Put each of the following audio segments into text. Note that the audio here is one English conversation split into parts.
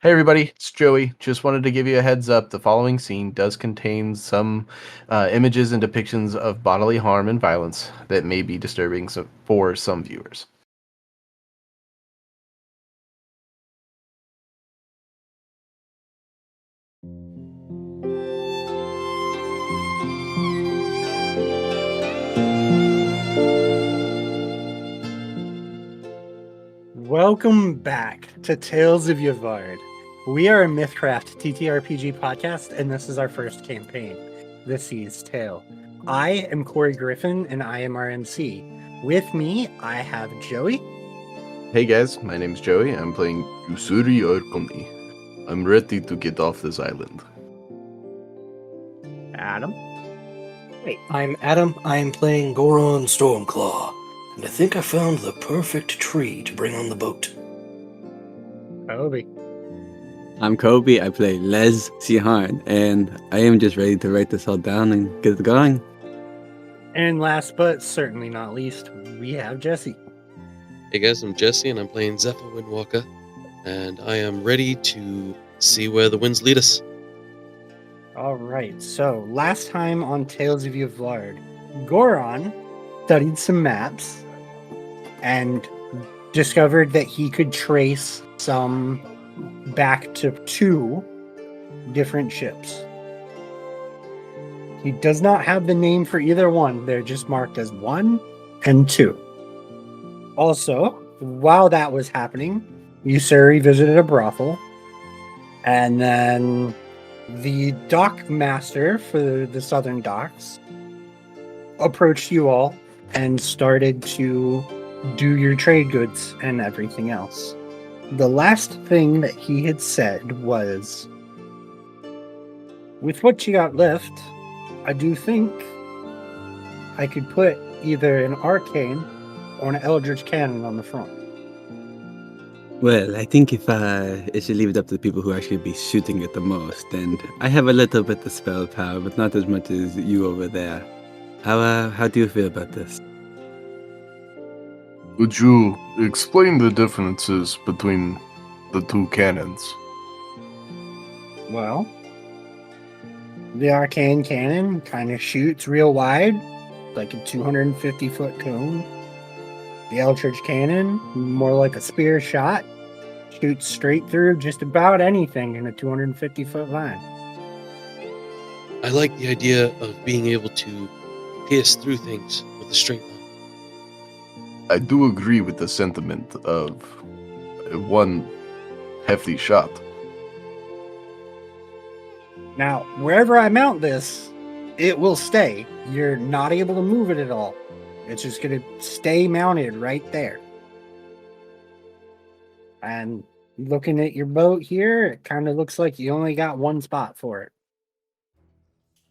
Hey everybody, it's Joey. Just wanted to give you a heads up. The following scene does contain some images and depictions of bodily harm and violence that may be disturbing for some viewers. Welcome back to Tales of Yavard. We are a Mythcraft TTRPG podcast, and this is our first campaign, The Sea's Tale. I am Corey Griffin, and I am our MC. With me, I have Joey. Hey guys, my name's Joey. I'm playing Ussuri Orkoni. I'm ready to get off this island. Adam. Hey, I'm Adam. I'm playing Goraan Stormclaw, and I think I found the perfect tree to bring on the boat. Kobe. I'm Kobe. I play Les Sihan, and I am just ready to write this all down and get it going. And last but certainly not least, we have Jesse. Hey guys, I'm Jesse, and I'm playing Zephyr Windwalker, and I am ready to see where the winds lead us. All right, so last time on Tales of Yavard, Goraan studied some maps and discovered that he could trace some back to two different ships. He does not have the name for either one. They're just marked as 1 and 2. Also, while that was happening, Ussuri visited a brothel, and then the dock master for the southern docks approached you all and started to do your trade goods and everything else. The last thing that he had said was, with what you got left, I do think I could put either an arcane or an eldritch cannon on the front. Well, I think if I should leave it up to the people who actually be shooting it the most, and I have a little bit of spell power, but not as much as you over there. How do you feel about this? Would you explain the differences between the two cannons? Well, the arcane cannon kind of shoots real wide, like a 250-foot cone. The eldritch cannon, more like a spear shot, shoots straight through just about anything in a 250-foot line. I like the idea of being able to pierce through things with a straight line. I do agree with the sentiment of one hefty shot. Now, wherever I mount this, it will stay. You're not able to move it at all. It's just going to stay mounted right there. And looking at your boat here, it kind of looks like you only got one spot for it.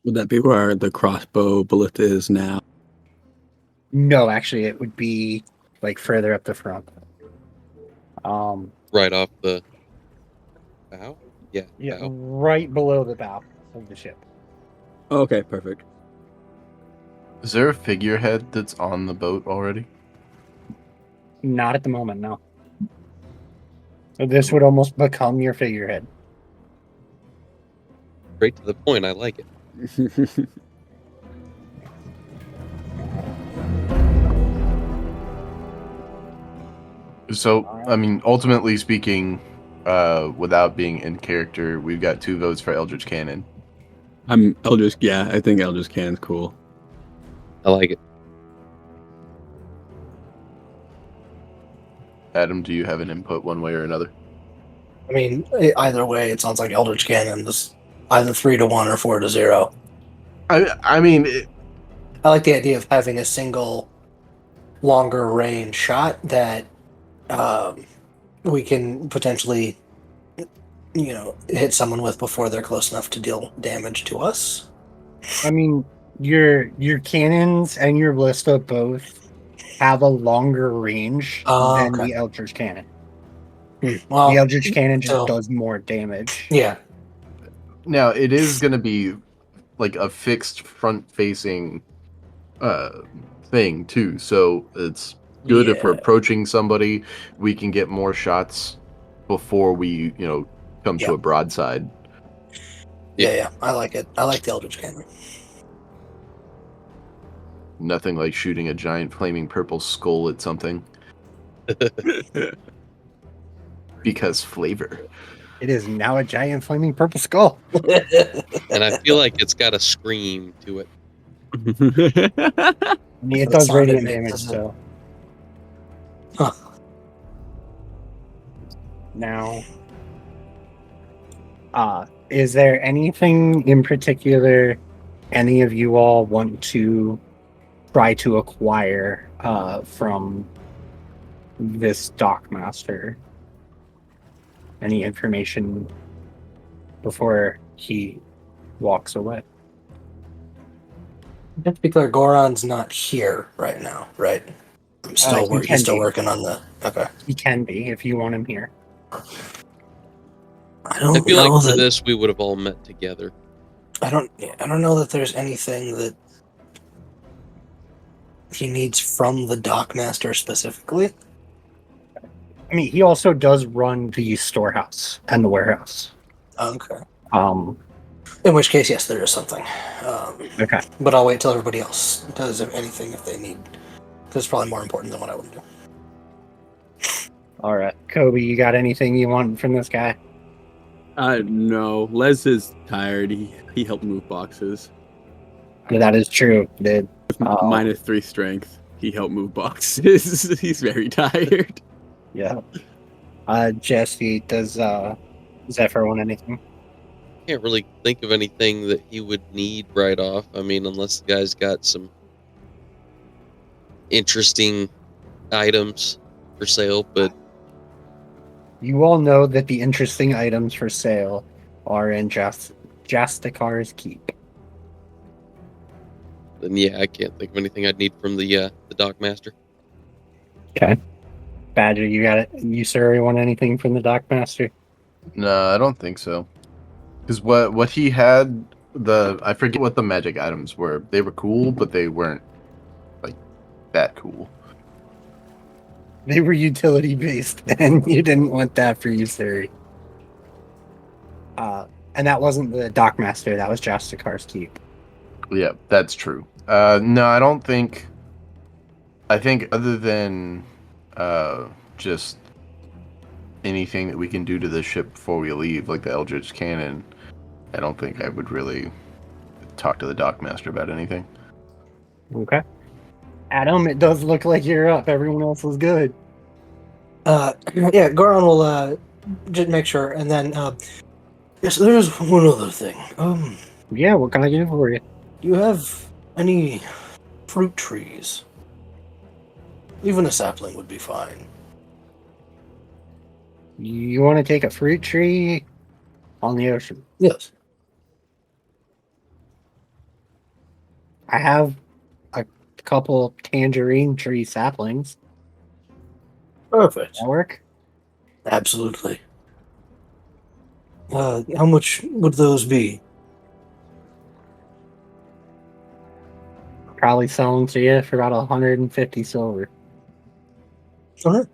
Would that be where the crossbow bullet is now? No, actually, it would be like further up the front. Right off the bow? Yeah, bow. Right below the bow of the ship. Okay, perfect. Is there a figurehead that's on the boat already? Not at the moment, no. So this would almost become your figurehead. Straight to the point, I like it. So, I mean, ultimately speaking, without being in character, we've got 2 votes for Eldritch Cannon. I think Eldritch Cannon's cool. I like it. Adam, do you have an input one way or another? I mean, either way, it sounds like Eldritch Cannon is either 3-1 or 4-0. I mean, I like the idea of having a single longer range shot that we can potentially, hit someone with before they're close enough to deal damage to us. I mean, your cannons and your ballista both have a longer range than Okay. the Eldritch Cannon. Well, The Eldritch Cannon just so- does more damage. yeah. now it is going to be like a fixed front-facing thing too, so it's good if we're Yeah. approaching somebody, we can get more shots before we, come to Yeah. a broadside. Yeah, I like it. I like the Eldritch Cannon. Nothing like shooting a giant flaming purple skull at something. Because flavor. It is now a giant flaming purple skull. And I feel like it's got a scream to it. I mean, it The does sound it radiant makes, damage, doesn't it? so. Huh. Now, is there anything in particular any of you all want to try to acquire from this Dockmaster? Any information before he walks away? Just to be clear, Goran's not here right now, right? I'm still He can he's still be. working on the. Okay. He can be if you want him here. I I don't feel know like for that. this we would have all met together. I don't know that there's anything that he needs from the Dockmaster specifically. I mean, he also does run the storehouse and the warehouse. Okay. In which case, yes, there is something. Okay. But I'll wait till everybody else does anything if they need. Because it's probably more important than what I would do. All right. Kobe, you got anything you want from this guy? No. Les is tired. He helped move boxes. Yeah, that is true. -3 strength. He helped move boxes. He's very tired. Yeah. Jesse, does Zephyr want anything? Can't really think of anything that he would need right off. I mean, unless the guy's got some interesting items for sale, but You all know that the interesting items for sale are in Jastikar's Keep. then yeah, I can't think of anything I'd need from the Dockmaster. Okay. Badger, you got it. You, sir, want anything from the Dockmaster? No, I don't think so. Because what he had, I forget what the magic items were. They were cool, but they weren't like that cool. They were utility based, and you didn't want that for you, sir. And that wasn't the Dockmaster. That was Jastikar's Keep. Yeah, that's true. No, I don't think. I think other than just anything that we can do to the ship before we leave, like the Eldritch Cannon, I don't think I would really talk to the Dockmaster about anything. Okay. Adam, it does look like you're up. Everyone else was good. Yeah, Goran will just make sure, and then yes, there's one other thing. Yeah, what can I do for you? Do you have any fruit trees? Even a sapling would be fine. You want to take a fruit tree on the ocean? Yes. I have a couple tangerine tree saplings. Perfect. That work? Absolutely. How much would those be? Probably sell them to you for about 150 silver. All right.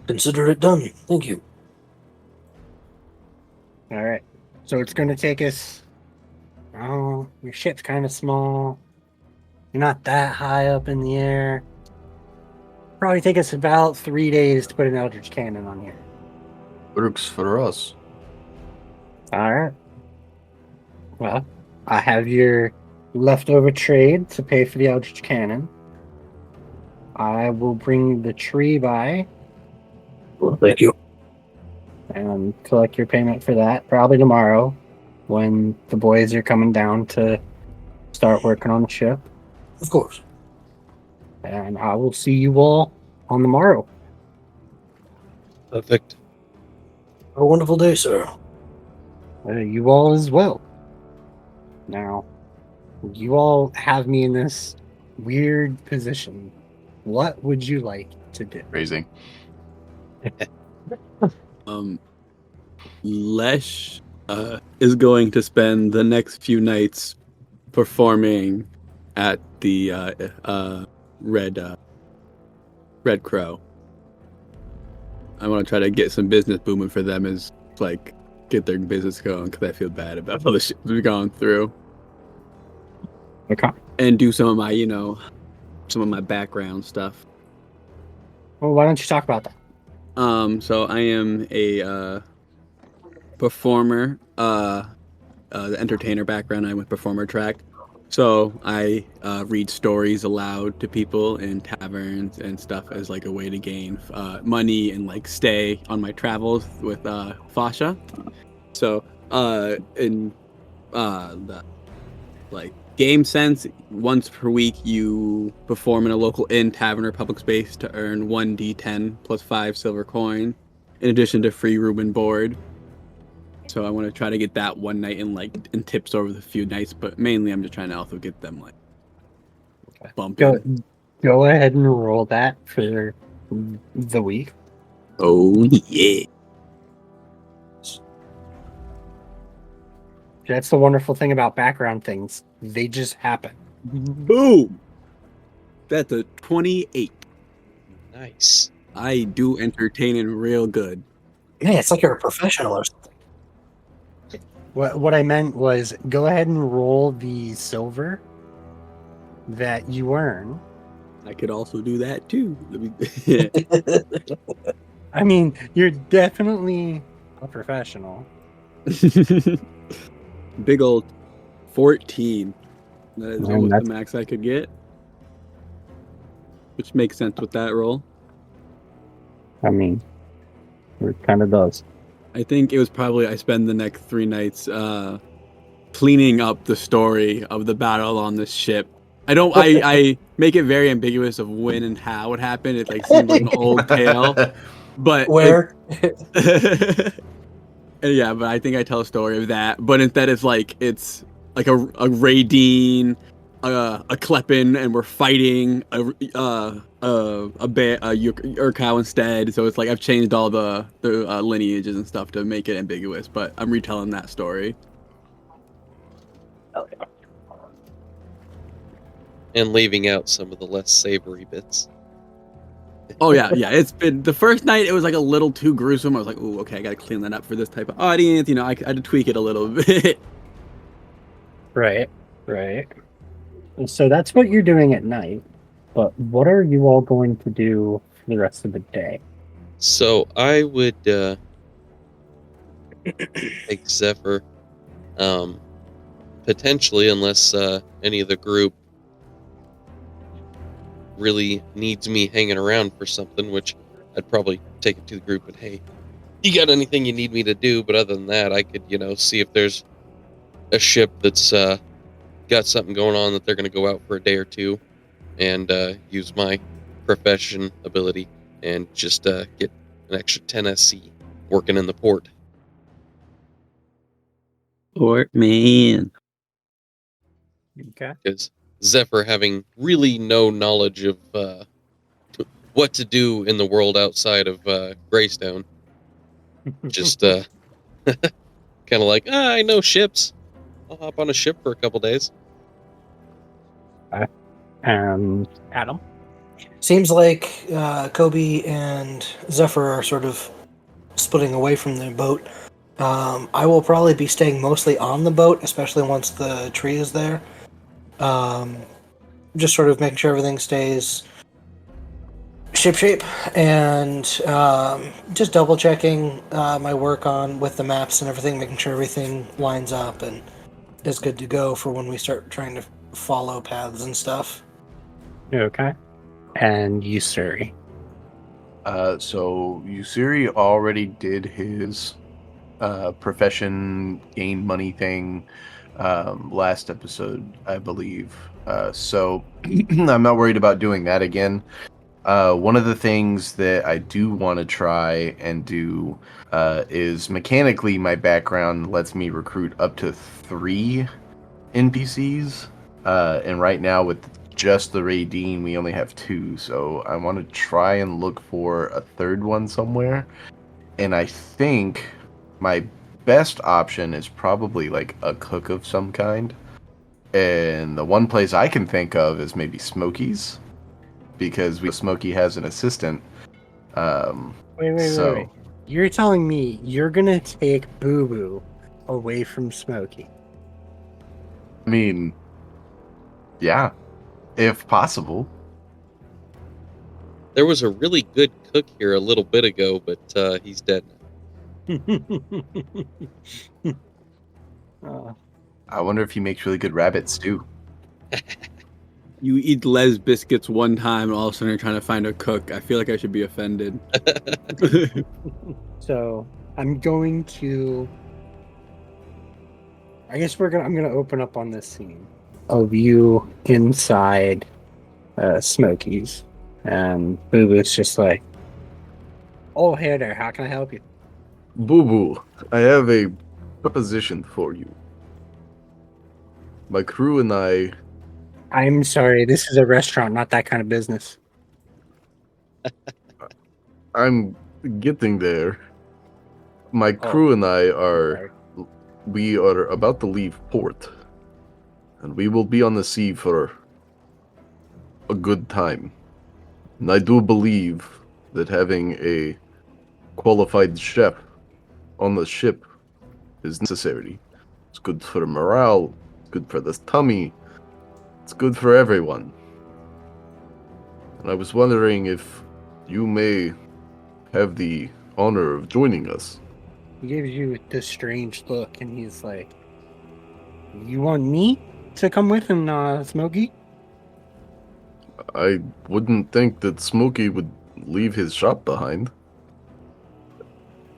Consider it done. Thank you. All right. So it's going to take us. Oh, your ship's kind of small. You're not that high up in the air. Probably take us about 3 days to put an Eldritch Cannon on here. Works for us. All right. Well, I have your leftover trade to pay for the Eldritch Cannon. I will bring the tree by Well, thank you. and collect your payment for that probably tomorrow when the boys are coming down to start working on the ship. Of course. And I will see you all on the morrow. Perfect. Have a wonderful day, sir. You all as well. Now, you all have me in this weird position. What would you like to do? Raising. Lesh is going to spend the next few nights performing at the Red Crow. I want to try to get some business booming for them as like get their business going because I feel bad about all the shit we've gone through. Okay. And do some of my, some of my background stuff. Well, why don't you talk about that? So I am a performer, the entertainer background. I'm with performer track. So I read stories aloud to people in taverns and stuff as like a way to gain money and like stay on my travels with Fasha. So in the like game sense, once per week you perform in a local inn, tavern, or public space to earn 1d10 plus 5 silver coin, in addition to free room and board. So I want to try to get that one night and tips over the few nights, but mainly I'm just trying to also get them like bumping. Go ahead and roll that for the week. Oh yeah. That's the wonderful thing about background things. They just happen. Boom. That's a 28. Nice. I do entertaining real good. Man, it's like you're a professional or something. What I meant was go ahead and roll the silver that you earn. I could also do that too. I mean, you're definitely a professional. Big old 14. That is Man, almost that's- the max I could get. Which makes sense with that roll. I mean, it kind of does. I think it was probably I spend the next 3 nights cleaning up the story of the battle on this ship. I make it very ambiguous of when and how it happened. It like seems like an old tale. But Where? yeah, but I think I tell a story of that. But instead it's like a Raideen, a Klepin, and we're fighting a Urkow instead. So it's like I've changed all the lineages and stuff to make it ambiguous. But I'm retelling that story. And leaving out some of the less savory bits. Oh yeah. It's been the first night. It was like a little too gruesome. I was like, "Ooh, okay, I gotta clean that up for this type of audience." I had to tweak it a little bit. Right. So that's what you're doing at night. But what are you all going to do for the rest of the day? So I would take Zephyr, potentially, unless any of the group really needs me hanging around for something, which I'd probably take it to the group and, hey, you got anything you need me to do? But other than that, I could, see if there's a ship that's got something going on that they're going to go out for a day or two and use my profession ability and just get an extra 10 SC working in the port. Port man. Okay. Because Zephyr, having really no knowledge of what to do in the world outside of Greystone, just kind of like, I know ships. I'll hop on a ship for a couple days. Adam. Seems like Kobe and Zephyr are sort of splitting away from the boat. I will probably be staying mostly on the boat, especially once the tree is there. Just sort of making sure everything stays shipshape and just double checking my work with the maps and everything, making sure everything lines up and is good to go for when we start trying to follow paths and stuff. Okay. And Ussuri. So Ussuri already did his profession gain money thing last episode, I believe. So I'm not worried about doing that again. One of the things that I do want to try and do is mechanically my background lets me recruit up to 3 NPCs. And right now with just the Raideen, we only have 2. So I want to try and look for a 3rd one somewhere. And I think my best option is probably like a cook of some kind. And the one place I can think of is maybe Smokey's, because Smokey has an assistant. Wait. You're telling me you're gonna take Boo Boo away from Smokey? I mean, yeah, if possible. There was a really good cook here a little bit ago, but he's dead now. I wonder if he makes really good rabbit stew. You eat Les biscuits one time, and all of a sudden you're trying to find a cook. I feel like I should be offended. So I'm going to. I guess I'm gonna open up on this scene of you inside Smokey's, and Boo Boo's just like, "Oh, hey there, how can I help you?" Boo Boo, I have a proposition for you. My crew and I. I'm sorry, this is a restaurant, not that kind of business. I'm getting there. My crew and I are. We are about to leave port, and we will be on the sea for a good time. And I do believe that having a qualified chef on the ship is necessary. It's good for morale, it's good for the tummy, it's good for everyone. And I was wondering if you may have the honor of joining us. He gives you this strange look, and he's like, "You want me to come with him, Smokey?" I wouldn't think that Smokey would leave his shop behind.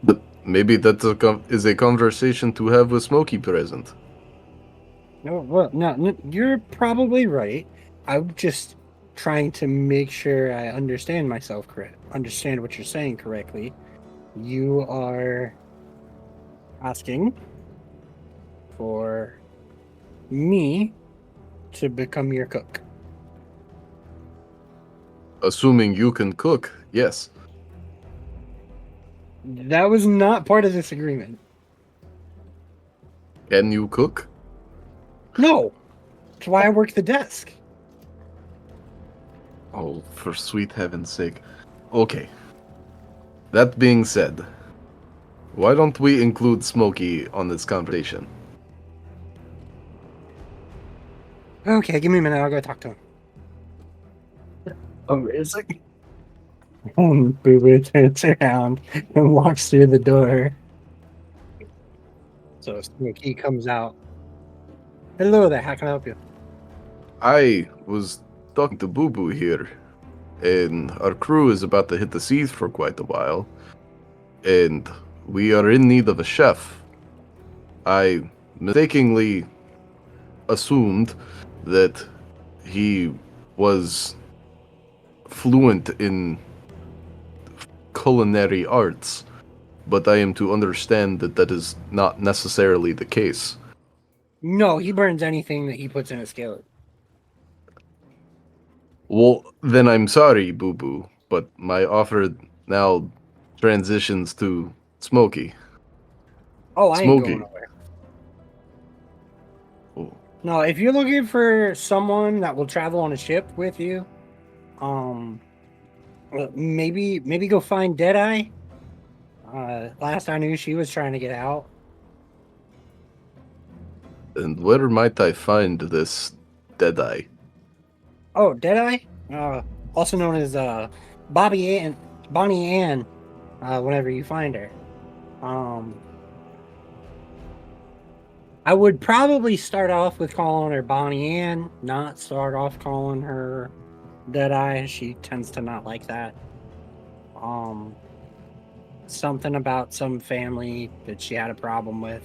But maybe that is a conversation to have with Smokey present. No, well, no, you're probably right. I'm just trying to make sure I understand myself understand what you're saying correctly. You are asking for me to become your cook. Assuming you can cook, yes. That was not part of this agreement. Can you cook? No. That's why I work the desk. Oh, for sweet heaven's sake. Okay. That being said, why don't we include Smokey on this conversation? Okay, give me a minute. I'll go talk to him. Amazing. Boo Boo turns around and walks through the door. So Smokey comes out. Hello there, how can I help you? I was talking to Boo Boo here, and our crew is about to hit the seas for quite a while, and we are in need of a chef. I mistakenly assumed that he was fluent in culinary arts, but I am to understand that that is not necessarily the case. No, he burns anything that he puts in a skillet. Well, then I'm sorry, Boo Boo, but my offer now transitions to Smokey. Oh, I ain't going Smokey. nowhere. Oh, No, if you're looking for someone that will travel on a ship with you, maybe go find Deadeye. Last I knew, she was trying to get out. and where might I find this Deadeye? Oh, Deadeye, also known as Bonnie Ann. Whenever you find her, I would probably start off with calling her Bonnie Ann, not start off calling her Deadeye. She tends to not like that. Something about some family that she had a problem with.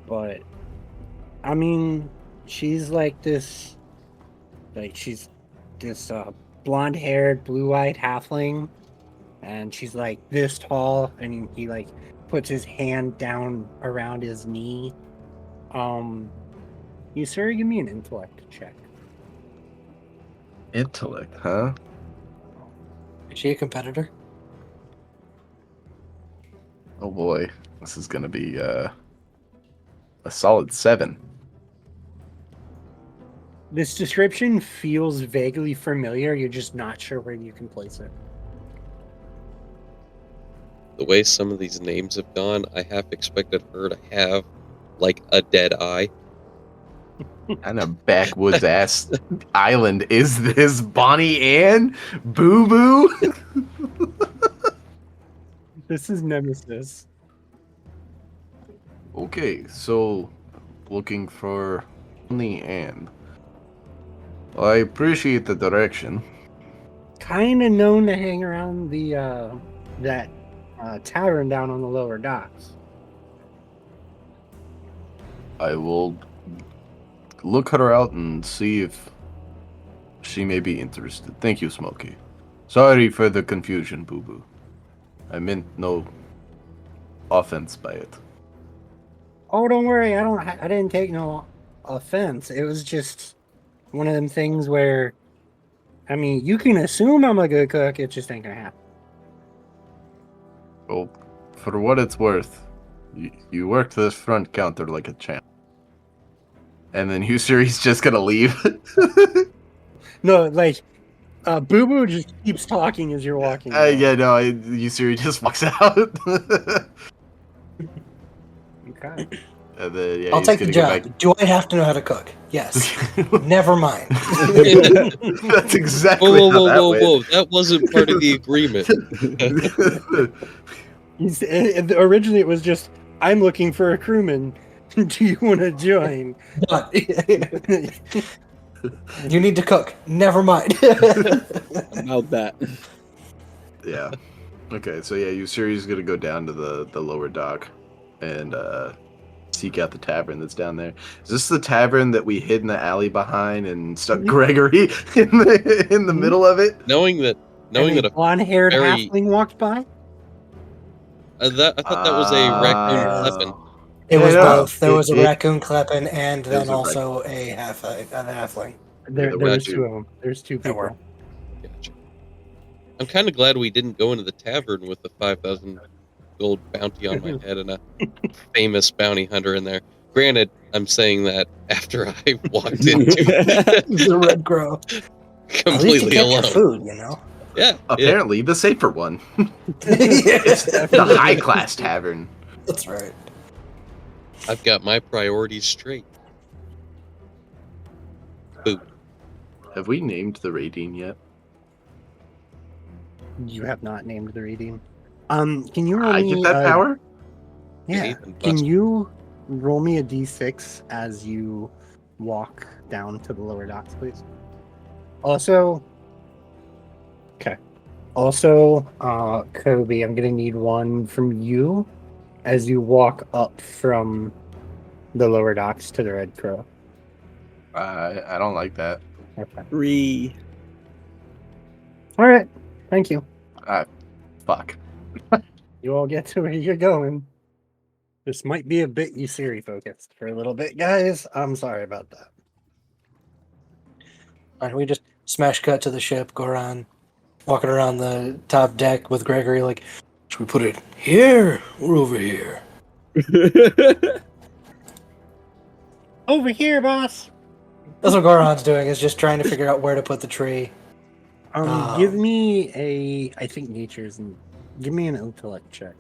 But I mean, she's she's this blonde-haired, blue-eyed halfling, and she's like this tall, and he like puts his hand down around his knee. Ussuri, give me an intellect check. Intellect, huh? Is she a competitor? Oh boy, this is gonna be a solid 7. This description feels vaguely familiar. You're just not sure where you can place it. the way some of these names have gone, I half expected her to have like a dead eye. Kind of backwoods ass island is this, Bonnie Ann? Boo Boo? This is Nemesis. Okay, so looking for Bonnie Ann. Well, I appreciate the direction. Kind of known to hang around the that tavern down on the lower docks. I will look her out and see if she may be interested. Thank you, Smokey. Sorry for the confusion, Boo Boo. I meant no offense by it. Oh, don't worry. I didn't take no offense. It was just one of them things where, I mean, you can assume I'm a good cook. It just ain't gonna happen. Well, for what it's worth, you worked this front counter like a champ. And then Ussuri's just gonna leave. No, like, Boo Boo just keeps talking as you're walking. away. Yeah, no, Ussuri just walks out. Okay. And then, yeah, I'll he's take the gonna go job. Do I have to know how to cook? Yes. Never mind. That's exactly Whoa, how that went. whoa! That wasn't part of the agreement. Originally, it was just, I'm looking for a crewman. Do you want to join? You need to cook. Never mind. About that. Yeah. Okay, so yeah, Ussuri's gonna go down to the lower dock and seek out the tavern that's down there. Is this the tavern that we hid in the alley behind and stuck Gregory in the middle of it? knowing that a blonde-haired very- halfling walked by. I thought that was a raccoon kleppen. It was Yeah, both. There was a it- raccoon kleppen and was then a also a halfling. There there was were two two. of them. There's two There were. people. Gotcha. I'm kind of glad we didn't go into the tavern with the 5,000 gold bounty on my head and a famous bounty hunter in there. Granted, I'm saying that after I walked into The Red Crow. At least you completely kept alone. your food, you know. Yeah, Apparently, the safer one. Yeah, It's the high class tavern. That's right. I've got my priorities straight. Have we named the raiding yet? You have not named the reading. Can you roll I me get that power? Yeah. Nathan Can Buster. you roll me a d6 as you walk down to the lower docks, please? Also, okay. Also, Kobe, I'm gonna need one from you as you walk up from the lower docks to the Red Crow. I don't like that. Okay. 3. All right. Thank you. Fuck. You all get to where you're going. This might be a bit Ussuri focused for a little bit, guys. I'm sorry about that. And we just smash cut to the ship, Goraan walking around the top deck with Gregory like, should we put it here or over here? Over here, boss. That's what Goraan's doing, is just trying to figure out where to put the tree. Give me I think nature's give me an intellect check.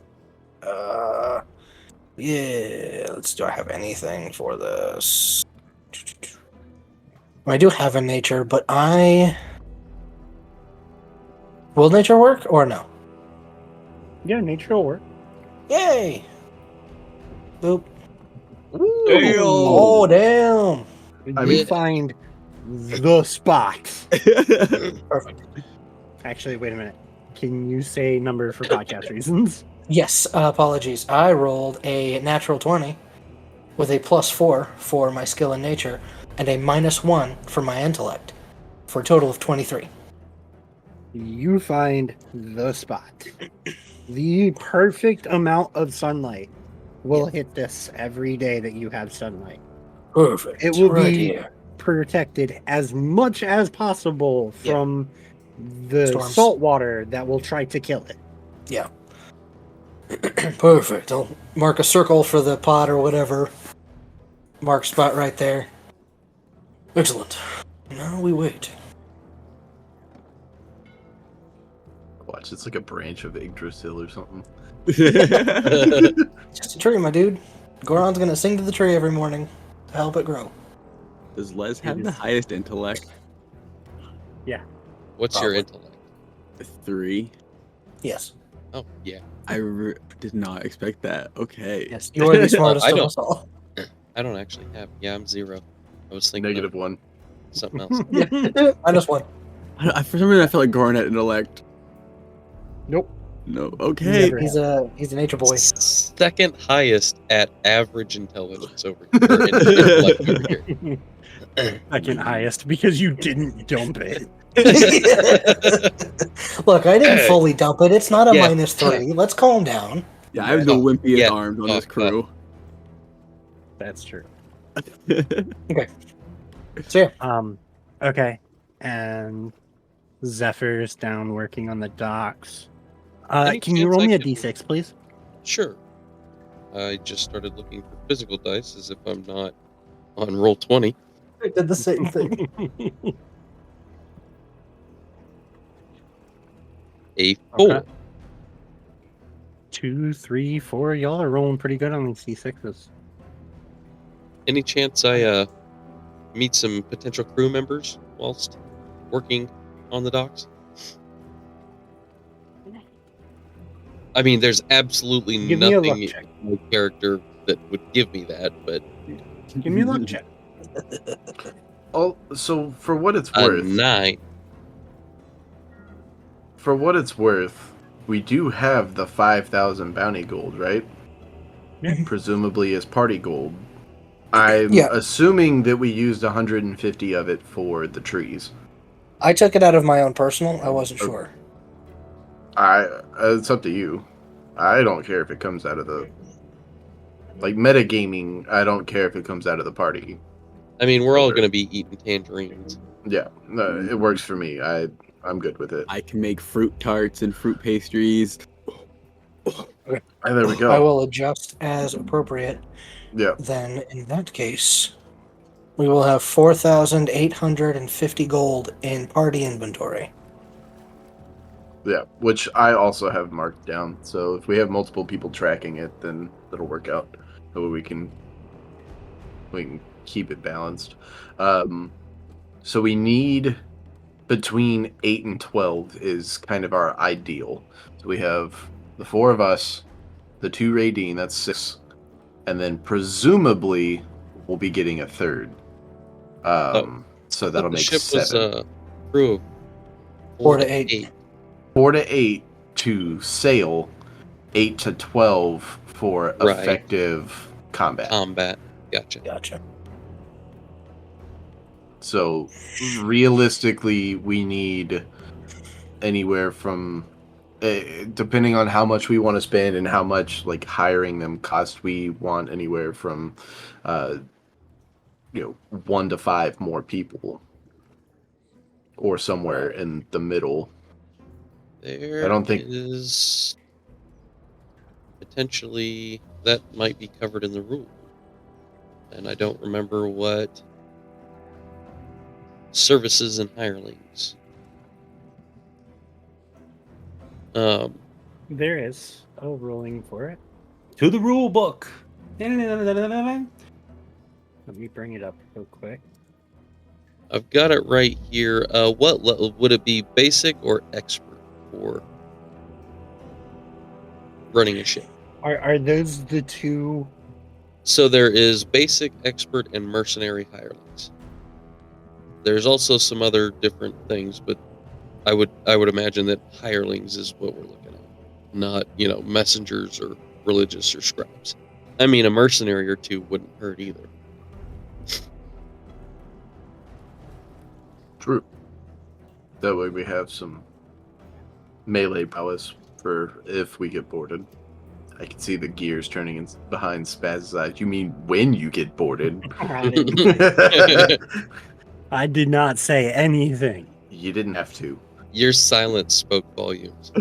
Yeah, do I have anything for this? I do have a nature, but will nature work or no? Yeah, nature will work. Yay! Boop. Damn. Oh, damn! I You mean- find the spot. Perfect. Actually, wait a minute. Can you say number for podcast reasons? Yes, apologies. I rolled a natural 20 with a +4 for my skill in nature and a -1 for my intellect for a total of 23. You find the spot. The perfect amount of sunlight will hit this every day that you have sunlight. Perfect. It will right be here. protected as much as possible Yeah. from the Storms. salt water that will try to kill it. Yeah. Perfect. I'll mark a circle for the pot or whatever. Mark spot right there. Excellent. Now we wait. Watch, it's like a branch of Yggdrasil or something. It's just a tree, my dude. Goron's gonna sing to the tree every morning to help it grow. Does Les have It the is- highest intellect? What's your Probably. intellect? 3. Yes. Oh, yeah. Did not expect that. Okay. Yes. You are the smartest I of don't- us all. I don't actually have. Yeah, I'm 0. I was thinking of -1. something else. Yeah. -1. For some reason, I felt like Goran had intellect. Nope. No. Okay. Never. He's a nature boy. Second highest at average intelligence over or intellect over here. Second highest because you didn't dump it. Look, I didn't Hey. fully dump it. It's not a Yeah. -3. Let's calm down. Yeah, I have the Oh, wimpiest yeah. arms on Oh, this crew. That's true. So yeah, Okay. And Zephyr's down working on the docks. Any Can you chance roll I me a could- d6, please? Sure. I just started looking for physical dice as if I'm not on roll 20. I did the same thing. A 4. Okay. 2, 3, 4. Y'all are rolling pretty good on these d6s. Any chance I meet some potential crew members whilst working on the docks? I mean, there's absolutely Give me a luck nothing check. in my character that would give me that, but Give me a luck check. Oh, so for what it's a worth, 9. for what it's worth, we do have the 5,000 bounty gold, right? Yeah. Presumably as party gold. I'm Yeah. assuming that we used 150 of it for the trees. I took it out of my own personal. I wasn't Okay. sure. It's up to you. I don't care if it comes out of the metagaming. I don't care if it comes out of the party. I mean, we're all Okay. going to be eating tangerines. Yeah, no, it works for me. I'm good with it. I can make fruit tarts and fruit pastries. And there we go. I will adjust as appropriate. Yeah, Then, in that case, we will have 4,850 gold in party inventory. yeah. Which I also have marked down. So if we have multiple people tracking it, then it'll work out. So we can keep it balanced. So we need between 8 and 12 is kind of our ideal. So we have the 4 of us, the 2 Radine, that's 6, and then presumably we'll be getting a third. So that'll the make ship 7. was a crew of 4 to 8. 4 to 8 to sail, 8 to 12 for Right. effective combat. Combat. Gotcha. Gotcha. So realistically, we need anywhere from, depending on how much we want to spend and how much like hiring them cost, we want anywhere from, 1 to 5 more people, or somewhere in the middle. There I don't think- is potentially that might be covered in the rule, and I don't remember what services and hirelings. There is. Oh, rolling for it. To the rule book. Let me bring it up real quick. I've got it right here. What level would it be? Basic or expert for running a ship? Are those the two? So there is basic, expert, and mercenary hirelings. There's also some other different things, but I would imagine that hirelings is what we're looking at, not messengers or religious or scribes. I mean, a mercenary or two wouldn't hurt either. True. That way we have some melee prowess for if we get boarded. I can see the gears turning in behind Spaz's eyes. You mean when you get boarded? I did not say anything. You didn't have to. Your silence spoke volumes.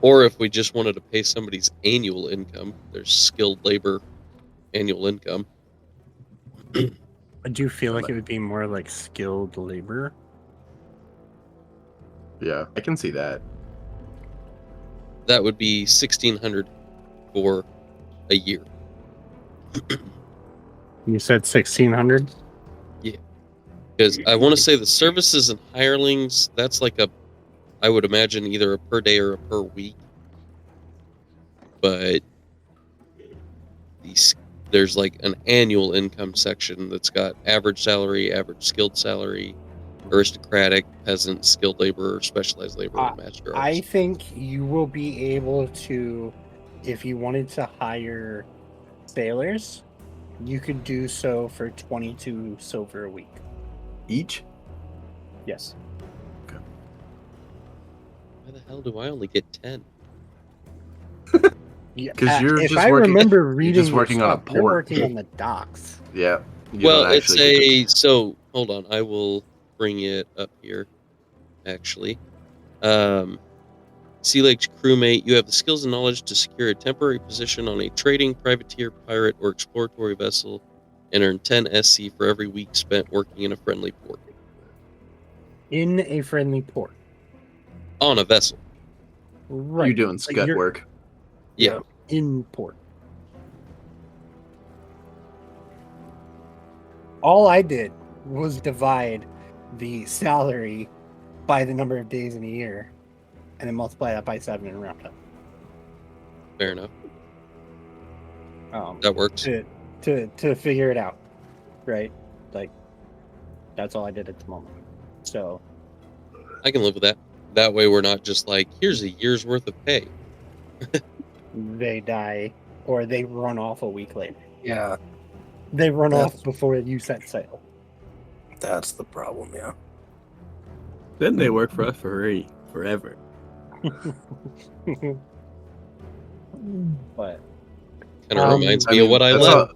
Or if we just wanted to pay somebody's annual income, there's skilled labor annual income. I do feel like it would be more like skilled labor. Yeah, I can see that. That would be 1,600 for a year. You said 1,600. Because I want to say the services and hirelings, that's like I would imagine either a per day or a per week. But there's like an annual income section that's got average salary, average skilled salary, aristocratic, peasant, skilled labor, specialized labor, and master I arts. think you will be able to, if you wanted to hire sailors, you could do so for 22 silver a week. Each? Yes. Why the hell do I only get 10? Yeah, 'Cause you're if just I working- remember you're reading, just your working on a stuff, you're port. working on the docks. Yeah. You Well, don't it's actually get so hold on, I will bring it up here. Actually, Sea Lake's crewmate, you have the skills and knowledge to secure a temporary position on a trading, privateer, pirate, or exploratory vessel, and earn 10 SC for every week spent working in a friendly port. In a friendly port. On a vessel. Right. You're doing Like, scut you're work. Yeah. in port. All I did was divide the salary by the number of days in a year and then multiply that by 7 and round up. Fair enough. Um, That works. to figure it out, right? Like, that's all I did at the moment. So I can live with that. That way we're not just like, here's a year's worth of pay. they die or they run off a week later. Yeah, They run That's- off before you set sail. that's the problem. Yeah. Then they work for us for free forever. But Kind of reminds I me mean, of what I that's love.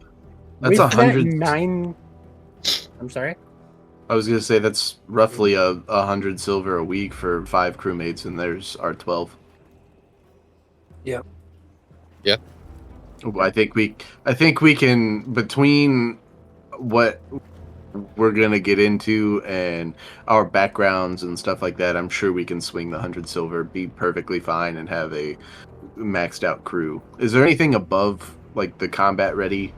that's with 100. that 9. I'm sorry. I was gonna say that's roughly 100 silver a week for 5 crewmates, and there's our 12. Yep. Yeah. I think we can, between what we're gonna get into and our backgrounds and stuff like that, I'm sure we can swing the 100 silver, be perfectly fine, and have a maxed out crew. Is there anything above like the combat ready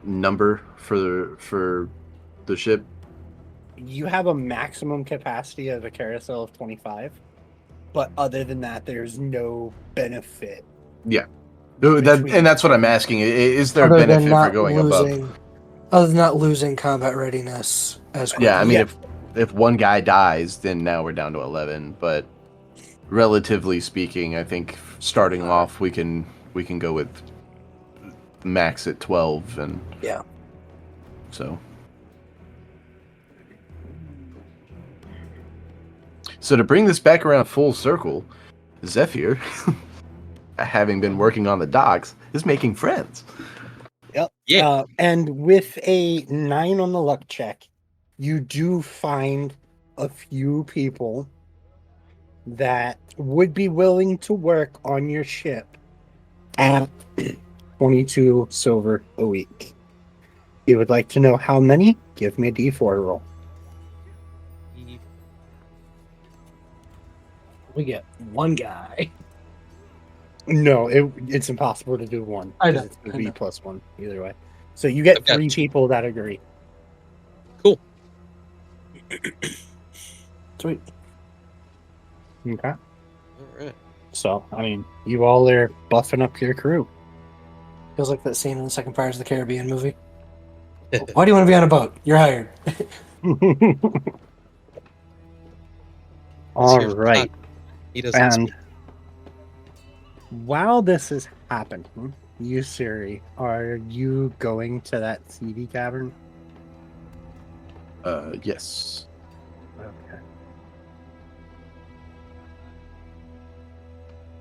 number for the ship? You have a maximum capacity of a carousel of 25, but other than that, there's no benefit. No, Between- and that's what I'm asking. Is there a Other than benefit for not going above? losing, other than not losing combat readiness as quickly. Yeah, I mean, Yeah. if one guy dies, then now we're down to 11. But relatively speaking, I think starting off, we can go with max at 12, and Yeah. so to bring this back around full circle, Zephyr, having been working on the docks, is making friends. Yep. Yeah. And with a 9 on the luck check, you do find a few people that would be willing to work on your ship at 22 silver a week. You would like to know how many? Give me a D4 roll. We get one guy. No, it's impossible to do one. I 'cause know, It's a I B know. plus 1 either way. So you get I've got 3 two. people that agree. Cool. Sweet. Okay. All right. So, I mean, you all are buffing up your crew. Feels like that scene in the second Pirates of the Caribbean movie. Why do you want to be on a boat? You're hired. All Here's right. He doesn't And speak. while this is happening, Ussuri, are you going to that CD cavern? Yes. Okay.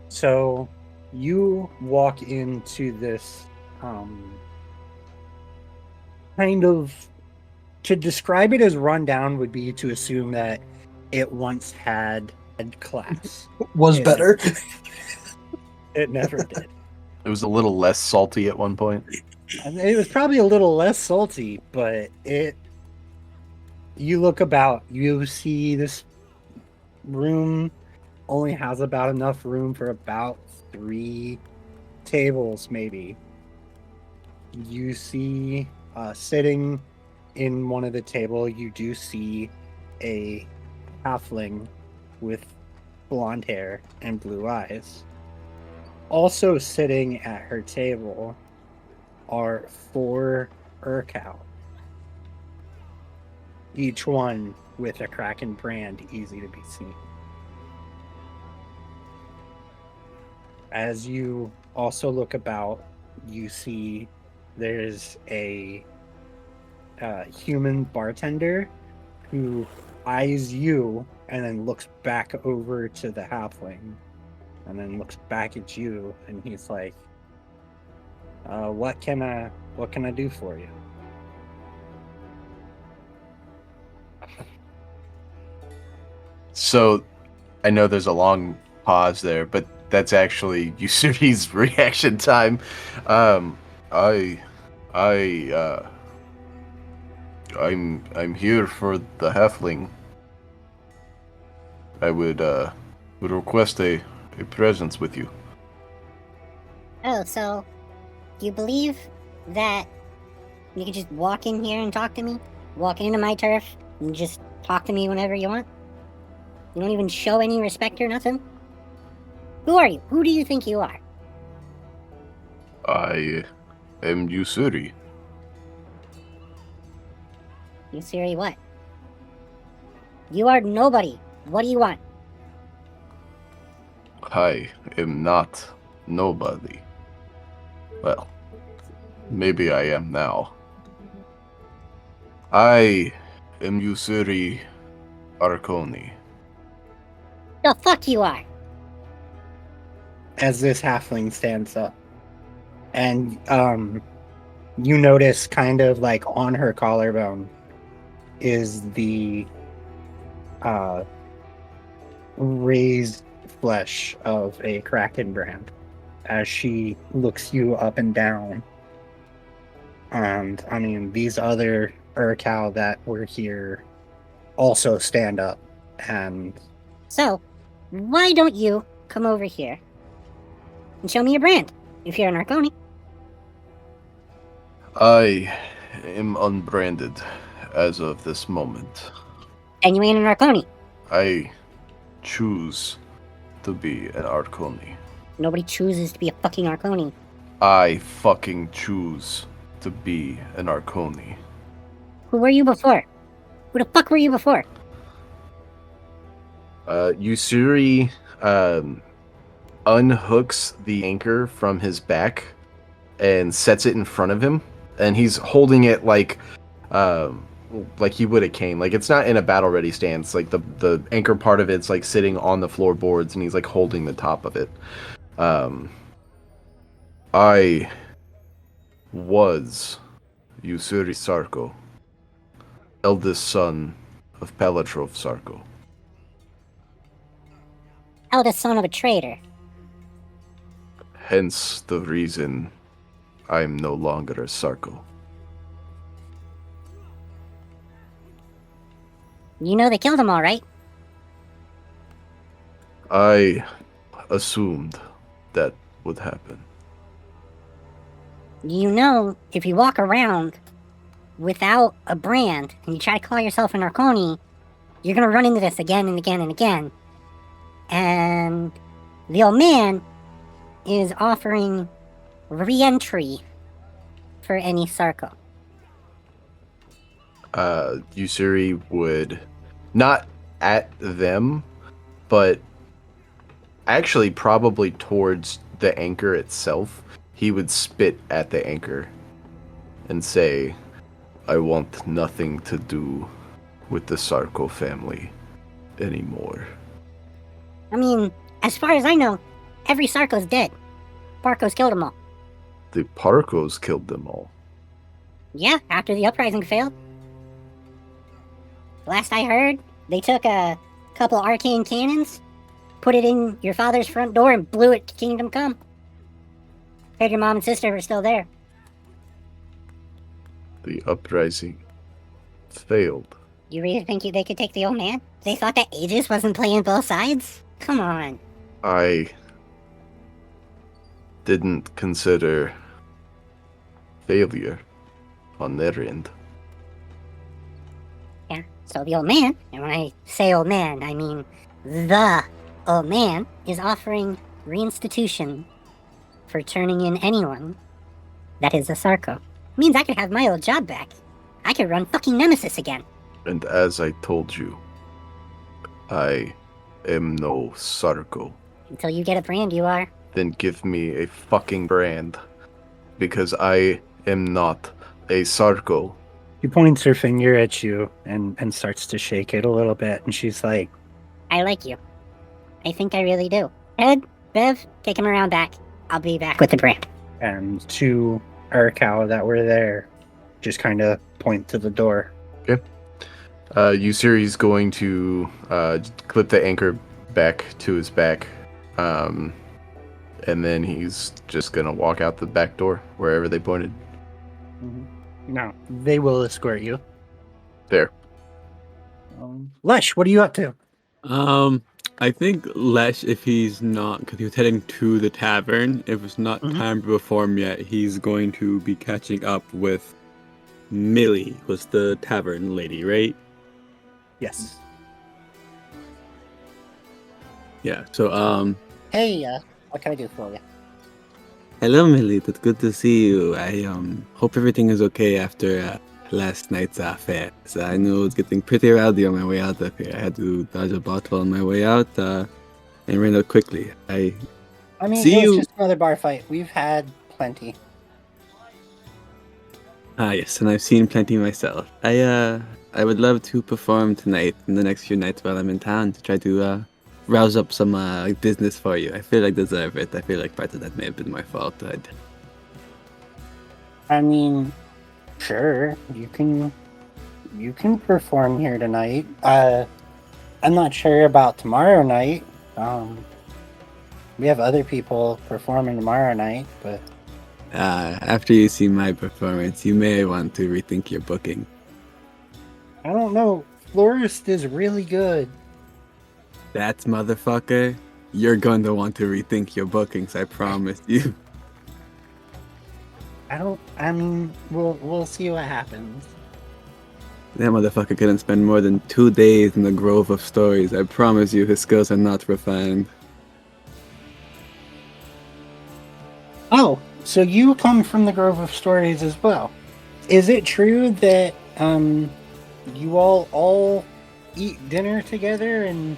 So you walk into this kind of, to describe it as rundown would be to assume that it once had class. Was Yeah. better. It never did. It was a little less salty at one point. I mean, it was probably a little less salty, but you look about, you see this room only has about enough room for about 3 tables, maybe. You see, sitting in one of the table, you do see a halfling with blonde hair and blue eyes. Also sitting at her table are 4 Urkow, each one with a Kraken brand easy to be seen. As you also look about, you see there's a human bartender who eyes you and then looks back over to the halfling and then looks back at you, and he's like, what can I do for you? So, I know there's a long pause there, but that's actually Ussuri's reaction time. I, I'm here for the halfling. I would request a presence with you. Oh, so you believe that you could just walk in here and talk to me? Walk into my turf and just talk to me whenever you want? You don't even show any respect or nothing? Who are you? Who do you think you are? I am Ussuri. Ussuri what? You are nobody. What do you want? I am not nobody. Well, maybe I am now. I am Ussuri Arconi. The fuck you are? As this halfling stands up, and you notice kind of like on her collarbone is the raised flesh of a Kraken brand as she looks you up and down. And I mean, these other Urkow that were here also stand up. And So, why don't you come over here and show me your brand if you're an Arconi? I am unbranded as of this moment. And you ain't an Arconi. I choose to be an Arconi. Nobody chooses to be a fucking Arconi. I fucking choose to be an Arconi. Who were you before? Who the fuck were you before? Ussuri unhooks the anchor from his back and sets it in front of him, and he's holding it like he would a cane. Like, it's not in a battle ready stance. Like, the anchor part of it's like sitting on the floorboards, and he's like holding the top of it. I was Ussuri Sarko, eldest son of Palatrov Sarko. Eldest son of a traitor. Hence the reason I'm no longer a Sarko. You know they killed him all right. I assumed that would happen. You know, if you walk around without a brand and you try to call yourself an Arconi, you're gonna run into this again and again and again. And the old man is offering re-entry for any Sarko. Ussuri would, not at them, but actually probably towards the anchor itself. He would spit at the anchor and say, I want nothing to do with the Sarko family anymore. I mean, as far as I know, every Sarko's dead. Parko's killed them all. The Parkos killed them all. Yeah, after the uprising failed. Last I heard, they took a couple arcane cannons, put it in your father's front door, and blew it to Kingdom Come. Heard your mom and sister were still there. The uprising failed. You really think they could take the old man? They thought that Aegis wasn't playing both sides? Come on. I didn't consider failure on their end. Yeah, so the old man, and when I say old man, I mean the old man, is offering reinstitution for turning in anyone that is a Sarko. Means I could have my old job back. I could run fucking Nemesis again. And as I told you, I am no Sarko. Until you get a brand, you are. Then give me a fucking brand. Because I am not a Sarko. She points her finger at you and starts to shake it a little bit, and she's like, I like you. I think I really do. Ed, Bev, take him around back. I'll be back with the brand. and two Urkow that were there just kind of point to the door. Ussuri's going to clip the anchor back to his back, and then he's just gonna walk out the back door wherever they pointed. No, they will escort you. There. Lesh, what are you up to? I think Lesh, if he's not, because he was heading to the tavern, if it's not time to perform yet, he's going to be catching up with Millie, was the tavern lady, right? Yes. Yeah, so, Hey, what can I do for you? hello Millie, it's good to see you. I, hope everything is okay after, last night's affair. So I know it's getting pretty rowdy on my way out of here. I had to dodge a bottle on my way out, and ran out quickly. I mean, See it was you- just another bar fight. We've had plenty. Yes, and I've seen plenty myself. I would love to perform tonight and the next few nights while I'm in town to try to rouse up some business for you. I feel like I deserve it. I feel like part of that may have been my fault. I mean, sure, you can perform here tonight. I'm not sure about tomorrow night. We have other people performing tomorrow night, but After you see my performance, you may want to rethink your booking. I don't know. Florist is really good. That motherfucker, you're going to want to rethink your bookings, I promise you. I mean, we'll see what happens. That motherfucker couldn't spend more than 2 days in the Grove of Stories. I promise you his skills are not refined. Oh, so you come from the Grove of Stories as well. Is it true that you all eat dinner together and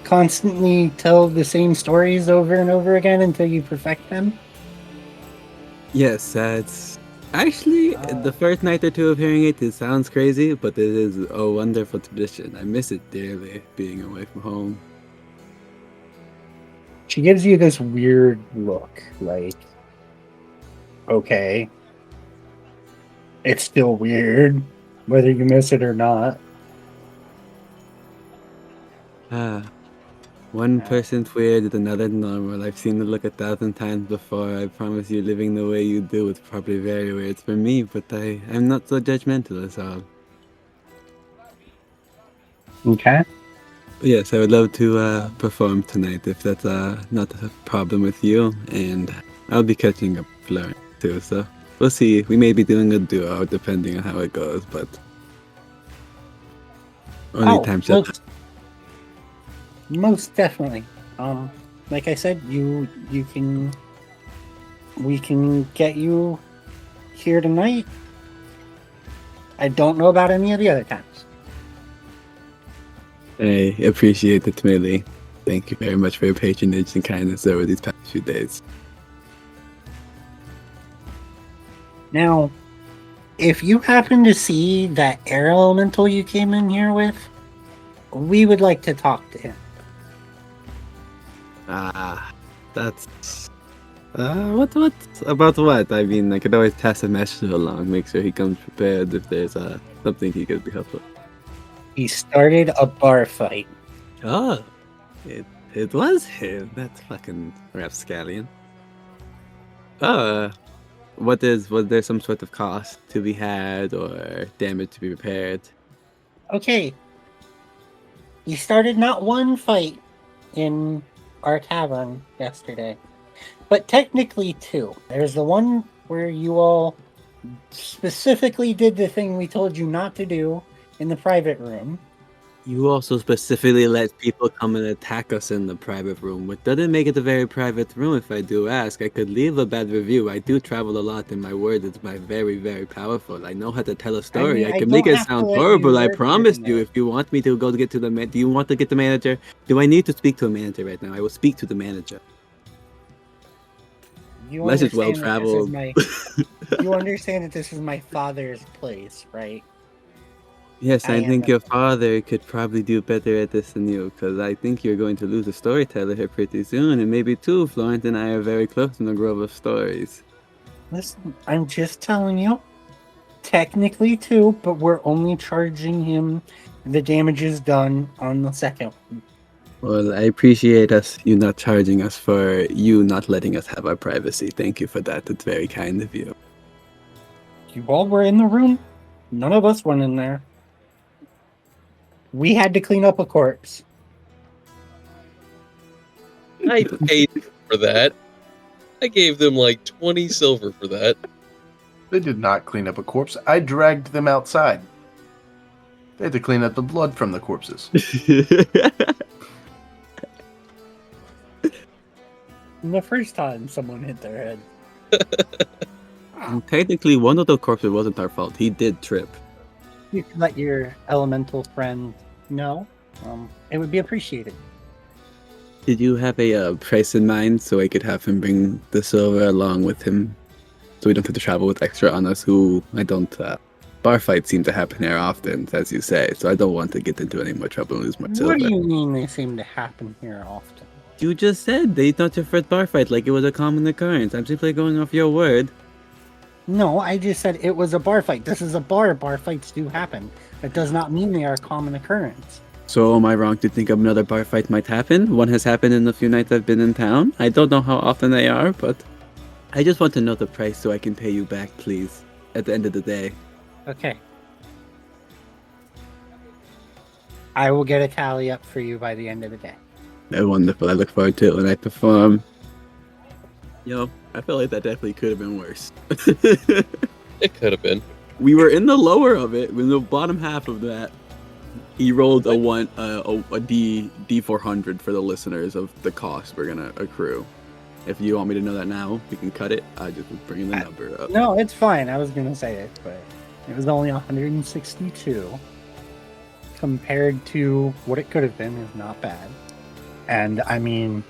constantly tell the same stories over and over again until you perfect them? Yes, it's actually the first night or two of hearing it. It sounds crazy, but it is a wonderful tradition. I miss it dearly, being away from home. She gives you this weird look, like, okay, it's still weird, whether you miss it or not. One person's weird and another normal. I've seen the look 1,000 times before. I promise you, living the way you do, it's probably very weird for me, but I'm not so judgmental as all. Okay. But yes, I would love to perform tonight if that's not a problem with you, and I'll be catching up with Florence too, so we'll see. We may be doing a duo depending on how it goes, but only time shall tell. Most definitely. Like I said, we can get you here tonight. I don't know about any of the other times. I appreciate it, Millie. Thank you very much for your patronage and kindness over these past few days. Now, if you happen to see that air elemental you came in here with, we would like to talk to him. That's what about what? I mean, I could always pass a message along, make sure he comes prepared if there's something he could be helpful. He started a bar fight. Oh, it was him. That's fucking rapscallion. Was there some sort of cost to be had or damage to be repaired? Okay. He started not one fight, in our tavern yesterday. But technically 2. There's the one where you all specifically did the thing we told you not to do in the private room. You also specifically let people come and attack us in the private room, which doesn't make it a very private room if I do ask. I could leave a bad review. I do travel a lot, and my word is very, very powerful. I know how to tell a story. I I can make don't it have to sound let you horrible, I work promise in you. there. If you want me to go get to the do you want to get the manager? Do I need to speak to a manager right now? I will speak to the manager. You Lesh is understand that this is well-traveled. you understand that this is my father's place, right? Yes, I I am think the- your father could probably do better at this than you, because I think you're going to lose a storyteller here pretty soon, and maybe too. Florence and I are very close in the grove of stories. Listen, I'm just telling you. Technically 2, but we're only charging him the damages done on the second one. Well, I appreciate you not charging us for you not letting us have our privacy. Thank you for that. It's very kind of you. You all were in the room. None of us went in there. We had to clean up a corpse. I paid for that. I gave them like 20 silver for that. They did not clean up a corpse. I dragged them outside. They had to clean up the blood from the corpses. The first time someone hit their head. And technically, one of the corpses wasn't our fault. He did trip. You can let your elemental friend know. It would be appreciated. Did you have a price in mind so I could have him bring the silver along with him, so we don't have to travel with extra on us? Who I don't. Bar fights seem to happen here often, as you say, so I don't want to get into any more trouble and lose more silver. What do you mean they seem to happen here often? You just said they not your first bar fight, like it was a common occurrence. I'm simply going off your word. No, I just said it was a bar fight. This is a bar. Bar fights do happen. That does not mean they are a common occurrence. So am I wrong to think another bar fight might happen? One has happened in the few nights I've been in town. I don't know how often they are, but I just want to know the price so I can pay you back, please, at the end of the day. Okay. I will get a tally up for you by the end of the day. Oh, wonderful. I look forward to it when I perform. Yo, I feel like that definitely could have been worse. It could have been. We were in the lower of it, in the bottom half of that. He rolled a D400 for the listeners of the cost we're gonna accrue. If you want me to know that now, we can cut it. I just was bringing the number up. No, it's fine. I was going to say it, but it was only 162. Compared to what it could have been is not bad. And I mean,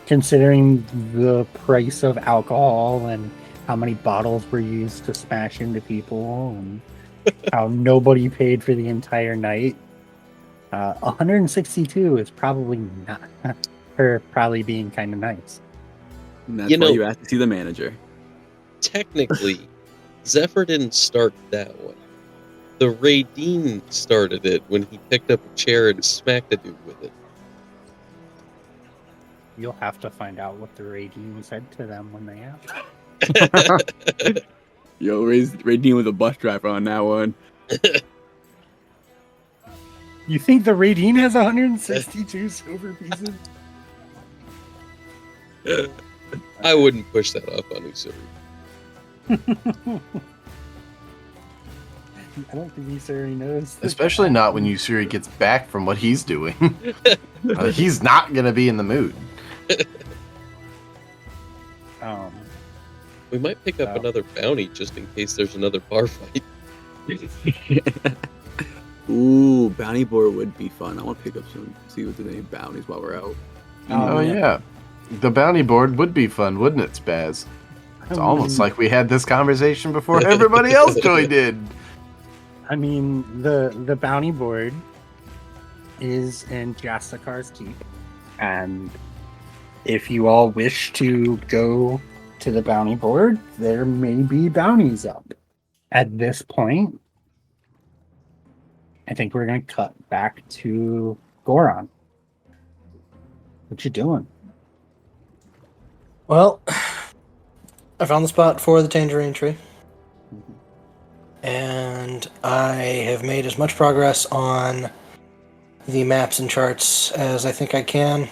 considering the price of alcohol and how many bottles were used to smash into people and how nobody paid for the entire night, 162 is probably not, her probably being kind of nice. And that's You why know- you asked to see the manager. Technically, Zephyr didn't start that one. The Raideen started it when he picked up a chair and smacked a dude with it. You'll have to find out what the Raideen said to them when they asked. Yo, Raideen was a bus driver on that one. You think the Raideen has 162 silver pieces? I wouldn't push that off on Ussuri. I don't think Ussuri knows. Especially not when Ussuri gets back from what he's doing. He's not going to be in the mood. We might pick up Oh. another bounty just in case there's another bar fight. Ooh, bounty board would be fun. I want to pick up some, see if there's any bounties while we're out. Oh, yeah. The bounty board would be fun, wouldn't it, Spaz? It's almost like we had this conversation before everybody else joined in. I mean, the bounty board is in Jastakar's Keep, and if you all wish to go to the bounty board, there may be bounties up. At this point, I think we're going to cut back to Goraan. What you doing? Well, I found the spot for the tangerine tree. And I have made as much progress on the maps and charts as I think I can.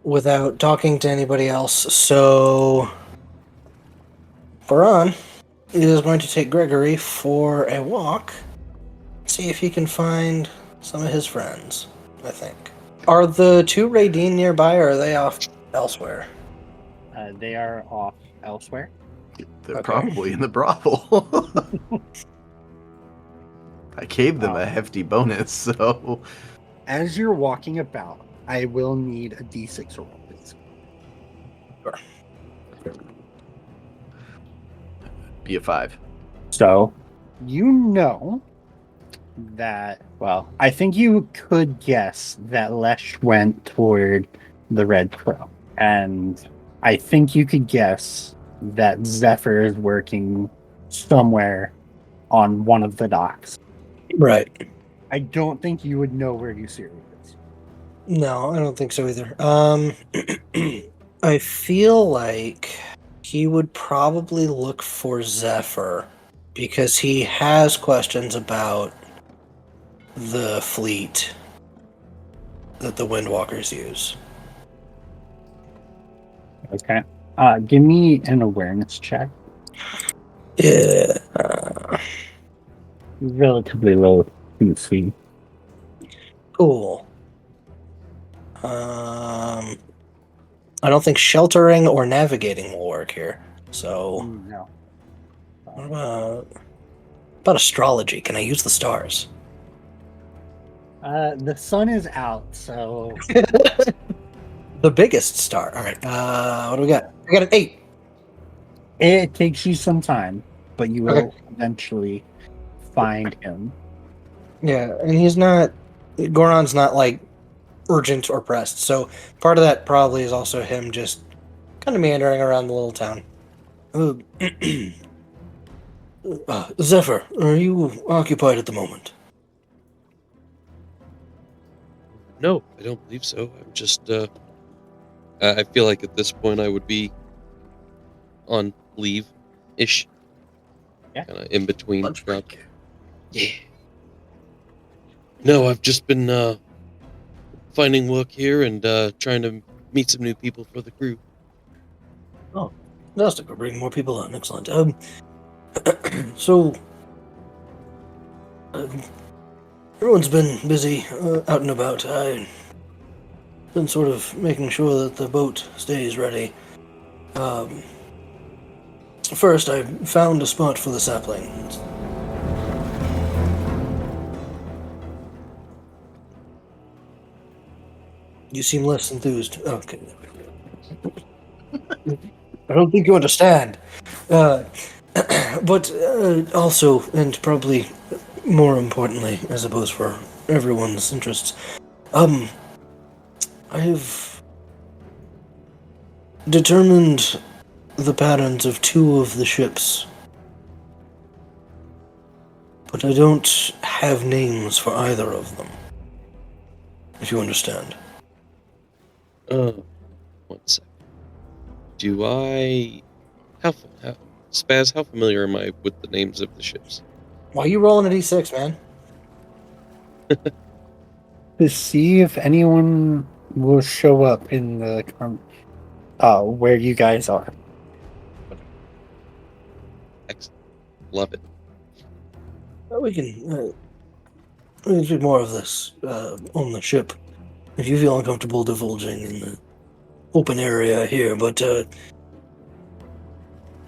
without talking to anybody else. So, Goraan is going to take Gregory for a walk, see if he can find some of his friends, I think. Are the two Radine nearby, or are they off elsewhere? They are off elsewhere. They're Okay. probably in the brothel. I gave them a hefty bonus, so As you're walking about, I will need a d6 roll, please. be a 5. So, you know that, well, I think you could guess that Lesh went toward the Red Crow. And I think you could guess that Zephyr is working somewhere on one of the docks. Right. I don't think you would know where Ussuri is. No, I don't think so either. I feel like he would probably look for Zephyr because he has questions about the fleet that the Windwalkers use. Okay. Give me an awareness check. Yeah. Relatively low PC. Cool. I don't think sheltering or navigating will work here. So, No. what about astrology? Can I use the stars? The sun is out, so The biggest star. All right. What do we got? I got an 8. it takes you some time, but you will Okay. eventually find him. Yeah, and he's not. Goran's not like urgent or pressed. So part of that probably is also him just kind of meandering around the little town. Zephyr, are you occupied at the moment? No, I don't believe so. I'm just, I feel like at this point I would be on leave-ish. Yeah. Kind of in between. Lunch break. Yeah. No, I've just been, finding work here and, trying to meet some new people for the crew. Fantastic. We're bringing more people on. Excellent. So, everyone's been busy out and about. I've been sort of making sure that the boat stays ready. First, I found a spot for the sapling. You seem less enthused. Okay. I don't think you understand. But also, and probably more importantly, I suppose for everyone's interests, I've determined the patterns of 2 of the ships, but I don't have names for either of them. If you understand. One sec. Do I... how Spaz, how familiar am I with the names of the ships? Why are you rolling a d6, man? To see if anyone will show up in the where you guys are. Excellent. Love it. We can do more of this on the ship. If you feel uncomfortable divulging in the open area here, but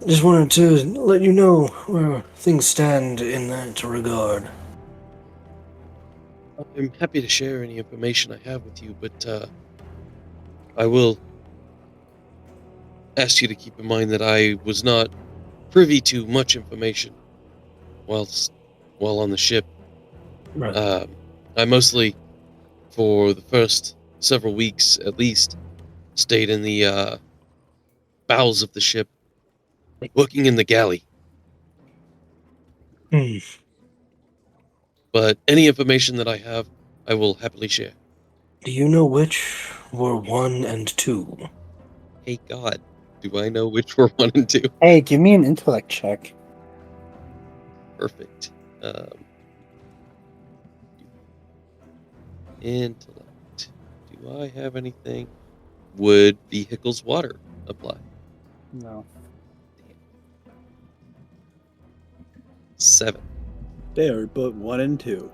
just wanted to let you know where things stand in that regard. I'm happy to share any information I have with you, but I will ask you to keep in mind that I was not privy to much information while on the ship. Right. I mostly, for the first several weeks at least, stayed in the bowels of the ship, working in the galley. But any information that I have, I will happily share. Do you know which were 1 and 2? Hey God, do I know which were 1 and 2? Hey, give me an intellect check. Perfect. Intellect. Do I have anything? Would vehicles water apply? No. 7. They are but 1 and 2.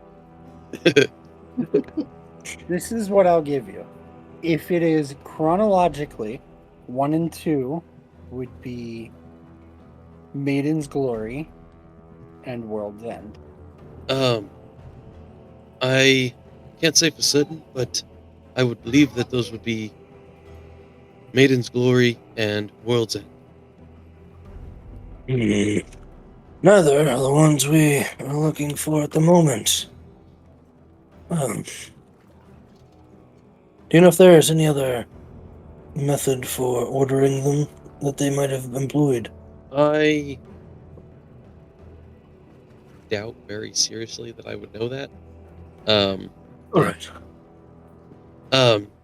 This is what I'll give you. If it is chronologically, 1 and 2 would be Maiden's Glory and World's End. I can't say for certain, but I would believe that those would be Maiden's Glory and World's End. Neither are the ones we are looking for at the moment. Do you know if there is any other method for ordering them that they might have employed? I doubt very seriously that I would know that. All right.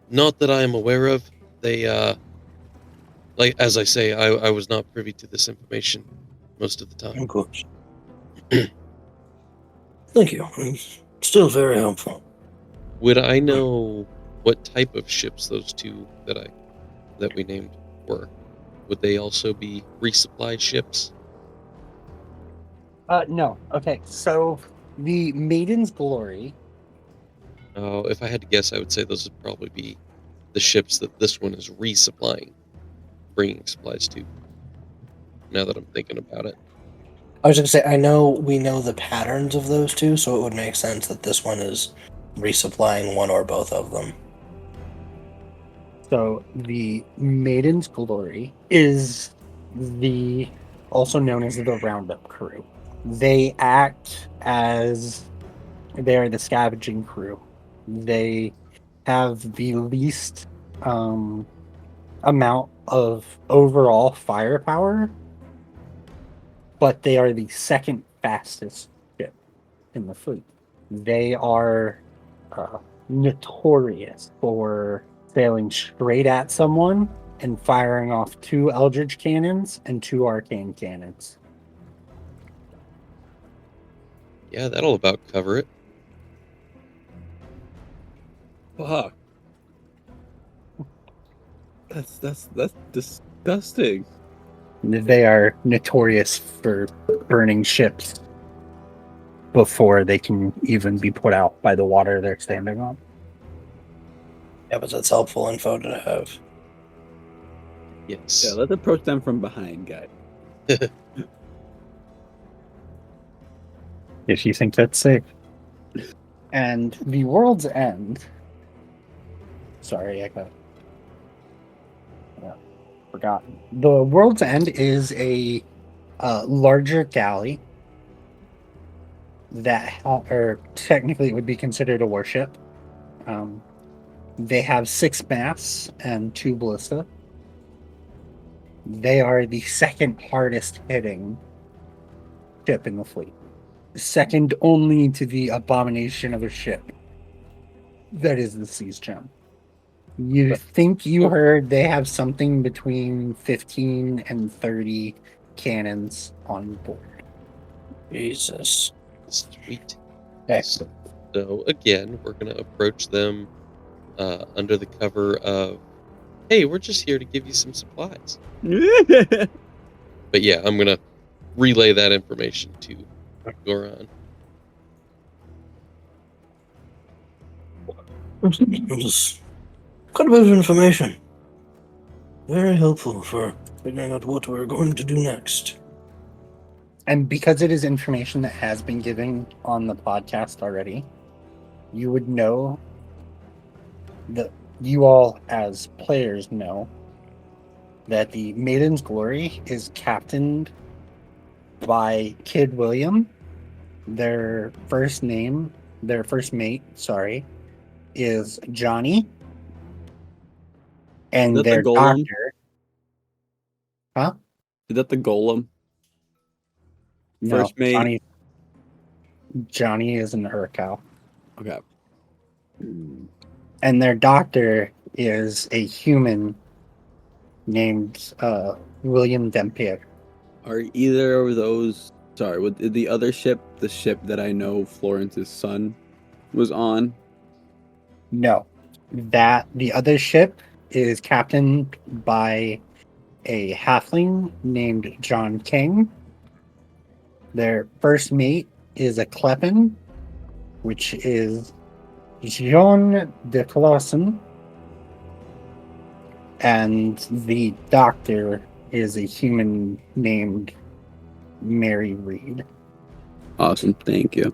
Not that I am aware of. They, like as I say, I was not privy to this information most of the time. Of course. Thank you. It's still very helpful. Would I know what type of ships those two that we named were? Would they also be resupply ships? No. Okay, so the Maiden's Glory. Oh, if I had to guess, I would say those would probably be the ships that this one is resupplying, bringing supplies to. Now that I'm thinking about it. I was going to say, I know we know the patterns of those two, so it would make sense that this one is resupplying one or both of them. So the Maiden's Glory is also known as the Roundup Crew. They act as they are the scavenging crew. They have the least amount of overall firepower, but they are the second fastest ship in the fleet. They are notorious for sailing straight at someone and firing off 2 Eldritch cannons and 2 Arcane cannons. Yeah, that'll about cover it. Fuck. That's disgusting. They are notorious for burning ships before they can even be put out by the water they're standing on. Yeah, but that's helpful info to have. Yes. Yeah, let's approach them from behind, guy. If you think that's safe. And the World's End. Sorry, I got forgotten. The World's End is a larger galley that, or technically, it would be considered a warship. They have 6 masts and 2 ballista. They are the second hardest hitting ship in the fleet. Second only to the abomination of a ship that is the Seas Gem. You think you heard they have something between 15 and 30 cannons on board. Jesus. Sweet. Excellent. So again, we're gonna approach them under the cover of, hey, we're just here to give you some supplies. But yeah, I'm gonna relay that information to Goraan. It was quite a bit of information. Very helpful for figuring out what we're going to do next. And because it is information that has been given on the podcast already, you would know that you all, as players, know that the Maiden's Glory is captained by Kid William. Their first mate, is Johnny. And Is that the their golem? doctor. Huh? Is that the golem? No, First mate. Johnny is an Urkel. Okay. And their doctor is a human named William Dempier. Are either of those... Sorry, with the other ship, the ship that I know Florence's son was on? No, that the other ship is captained by a halfling named John King. Their first mate is a Kleppen, which is Jean de Clausen. And the doctor is a human named Mary Reed. Awesome. Thank you.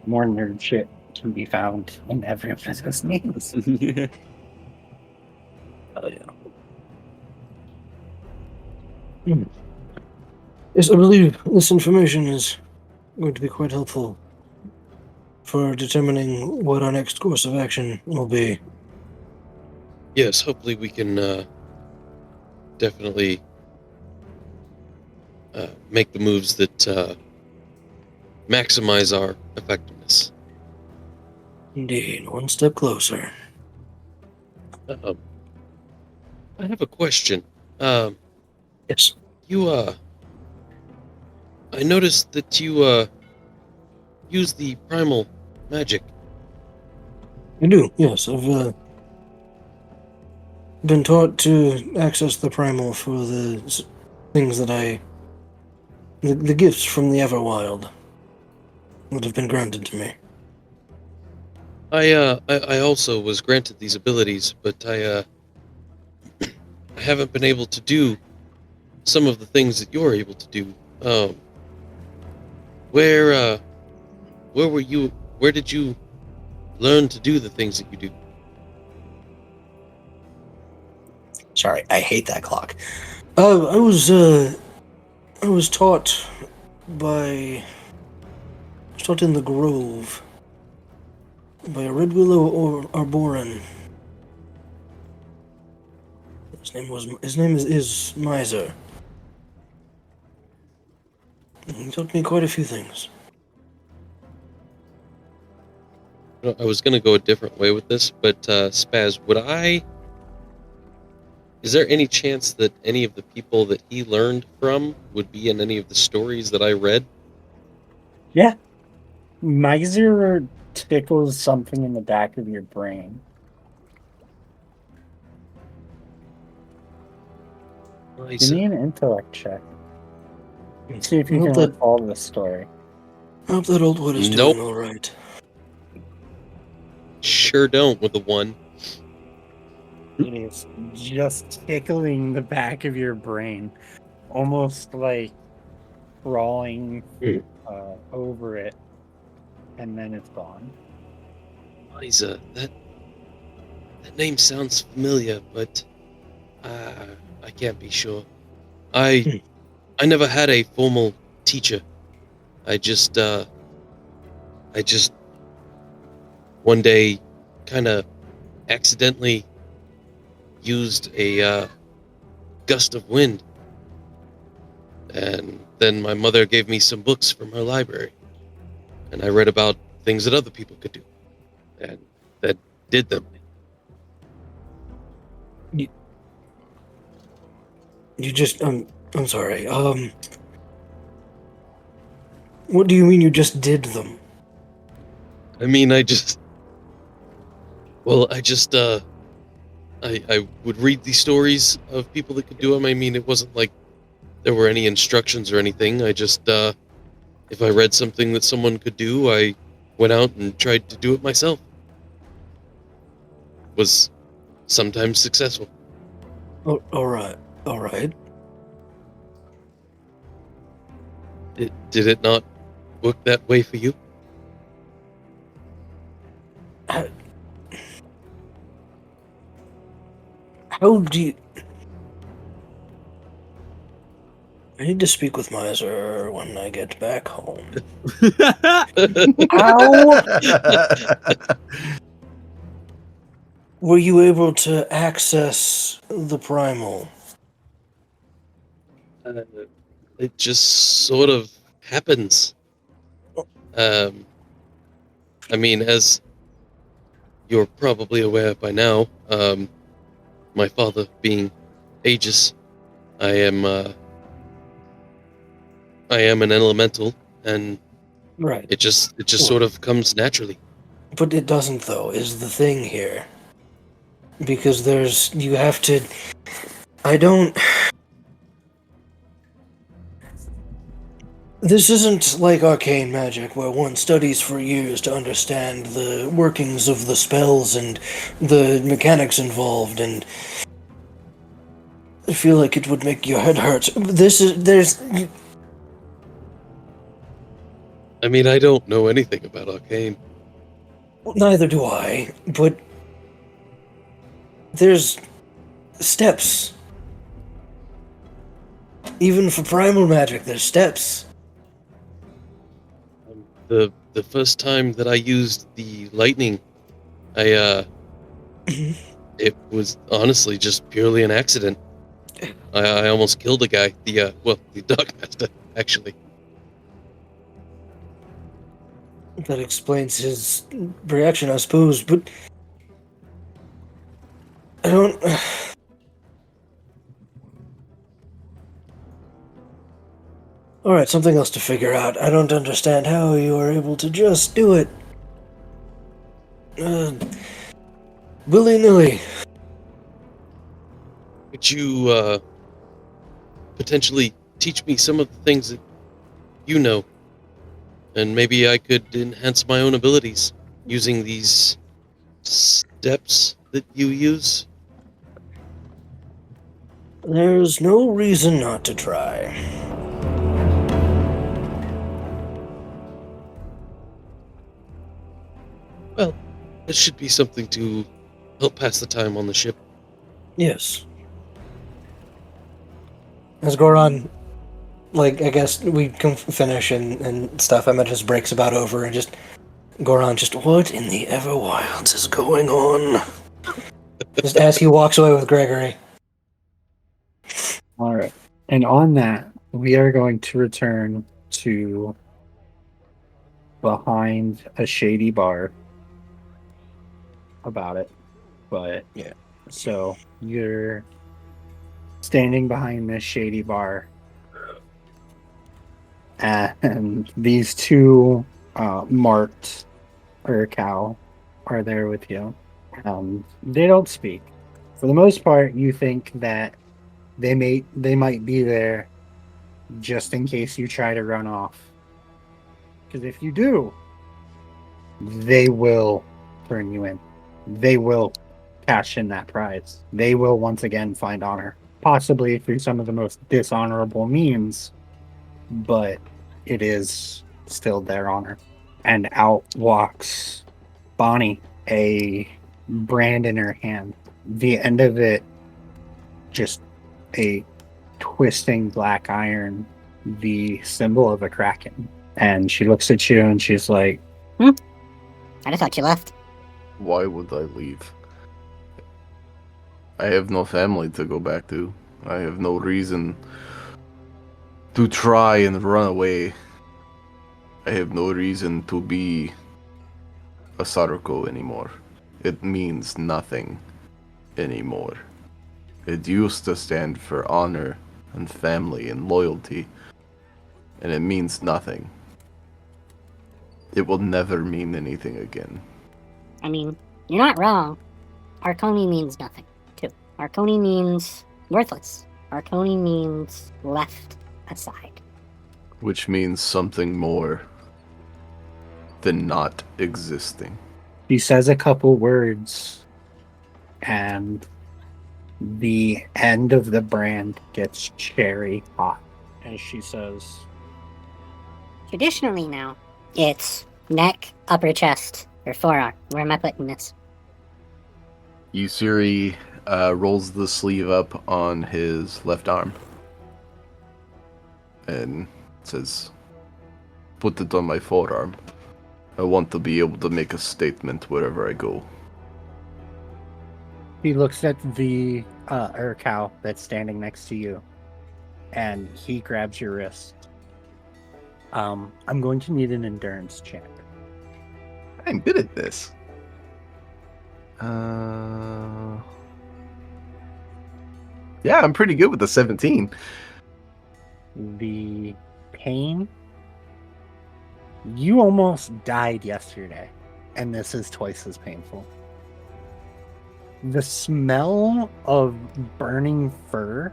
More nerd shit can be found in every of those names. Oh, yeah. Yes, I believe this information is going to be quite helpful for determining what our next course of action will be. Yes, hopefully we can definitely make the moves that maximize our effectiveness. Indeed, one step closer. I have a question. Yes. I noticed that you use the primal magic. I do, yes. I've been taught to access the primal for the things that the gifts from the Everwild that have been granted to me. I also was granted these abilities, but I haven't been able to do some of the things that you're able to do. Where were you? Where did you learn to do the things that you do? Sorry, I hate that clock. I was taught in the Grove by a Red Willow or Arborean. His name is Miser. He taught me quite a few things. I was going to go a different way with this, but Spaz, is there any chance that any of the people that he learned from would be in any of the stories that I read? Yeah. Miser tickles something in the back of your brain. Give me an intellect check. See if you can recall the story. I hope that old wood is doing all right. Sure don't with a 1. It is just tickling the back of your brain, almost like crawling over it, and then it's gone. Liza, that name sounds familiar, but I can't be sure. I never had a formal teacher. I just one day kind of accidentally used a gust of wind, and then my mother gave me some books from her library, and I read about things that other people could do, and that did them. You just I'm sorry. What do you mean you just did them? I mean, I would read these stories of people that could do them. I mean, it wasn't like there were any instructions or anything. I just, if I read something that someone could do, I went out and tried to do it myself. Was sometimes successful. Oh, all right. Did it not work that way for you? How do you... I need to speak with Miser when I get back home. How were you able to access the primal? It just sort of happens. I mean, as you're probably aware by now, my father being Aegis, I am an elemental, and Right. it just sort of comes naturally. But it doesn't, though, is the thing here. Because you have to... I don't... This isn't like arcane magic, where one studies for years to understand the workings of the spells and the mechanics involved, and I feel like it would make your head hurt. I mean, I don't know anything about arcane. Neither do I, but there's steps. Even for primal magic, there's steps. The first time that I used the lightning, it was honestly just purely an accident. I almost killed a guy. The Dogmaster, actually. That explains his reaction, I suppose, but I don't... Alright, something else to figure out. I don't understand how you are able to just do it. Willy-nilly. Could you, potentially teach me some of the things that you know? And maybe I could enhance my own abilities using these steps that you use? There's no reason not to try. Well, it should be something to help pass the time on the ship. Yes. As Goraan, I guess we can finish and stuff. Emma just breaks about over and just... Goraan just, what in the Everwilds is going on? Just as he walks away with Gregory. All right. And on that, we are going to return to behind a shady bar about it. But Yeah. So you're standing behind this shady bar, and these two marked cow are there with you. They don't speak. For the most part, you think that they might be there just in case you try to run off. Because if you do, they will turn you in. They will cash in that prize. They will once again find honor, possibly through some of the most dishonorable means, but it is still their honor. And out walks Bonnie, a brand in her hand. The end of it, just a twisting black iron, the symbol of a kraken. And she looks at you and she's like, I just thought you left. Why would I leave? I have no family to go back to. I have no reason to try and run away. I have no reason to be a Sarako anymore. It means nothing anymore. It used to stand for honor and family and loyalty, and it means nothing. It will never mean anything again. I mean, you're not wrong. Arconi means nothing, too. Arconi means worthless. Arconi means left aside. Which means something more than not existing. she says a couple words, and the end of the brand gets cherry hot as she says, Traditionally now, it's neck, upper chest, or forearm. Where am I putting this? Ussuri rolls the sleeve up on his left arm and says, "Put it on my forearm. I want to be able to make a statement wherever I go." he looks at the cow that's standing next to you, and he grabs your wrist. I'm going to need an endurance check. I'm good at this. Yeah, I'm pretty good with the 17. The pain, you almost died yesterday. and this is twice as painful. The smell of burning fur,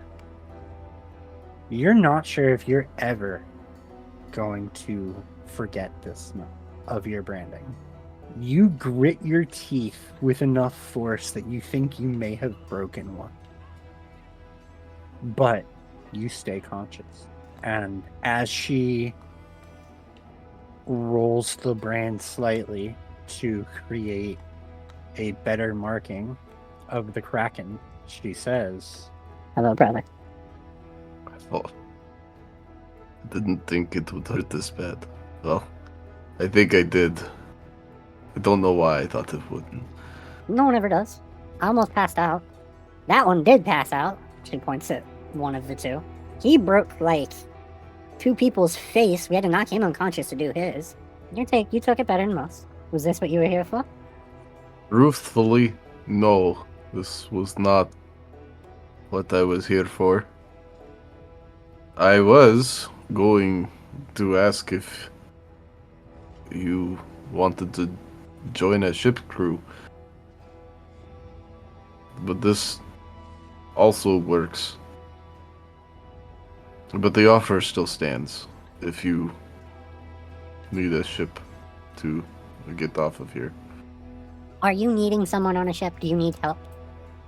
you're not sure if you're ever going to forget this smell of your branding. You grit your teeth with enough force that you think you may have broken one. But you stay conscious. And as she rolls the brand slightly to create a better marking of the Kraken, she says, Hello, brother. I didn't think it would hurt this bad. Well, I think I did. I don't know why I thought it wouldn't. No one ever does. I almost passed out. That one did pass out. She points at one of the two. He broke, like, 2 people's face. We had to knock him unconscious to do his. You took it better than most. Was this what you were here for? Truthfully, no. This was not what I was here for. I was going to ask if you wanted to join a ship crew. But this also works. But the offer still stands if you need a ship to get off of here. Are you needing someone on a ship? Do you need help?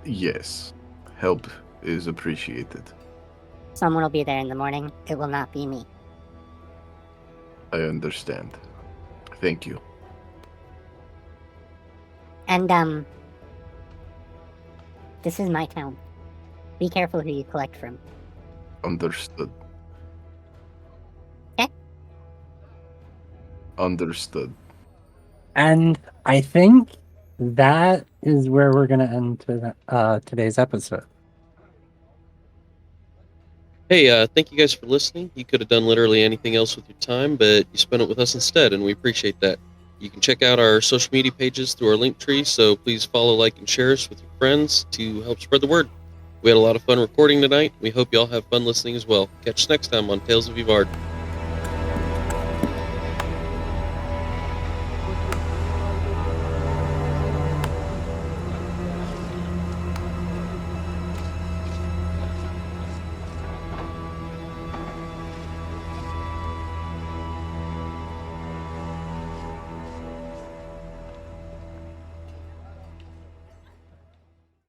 Yes. Help is appreciated. Someone will be there in the morning. It will not be me. I understand. Thank you. And, this is my town. Be careful who you collect from. Understood. Okay. Understood. and I think that is where we're going to end today's episode. Hey, thank you guys for listening. You could have done literally anything else with your time, but you spent it with us instead, and we appreciate that. You can check out our social media pages through our link tree, so please follow, like, and share us with your friends to help spread the word. We had a lot of fun recording tonight. We hope you all have fun listening as well. Catch us next time on Tales of Yvard.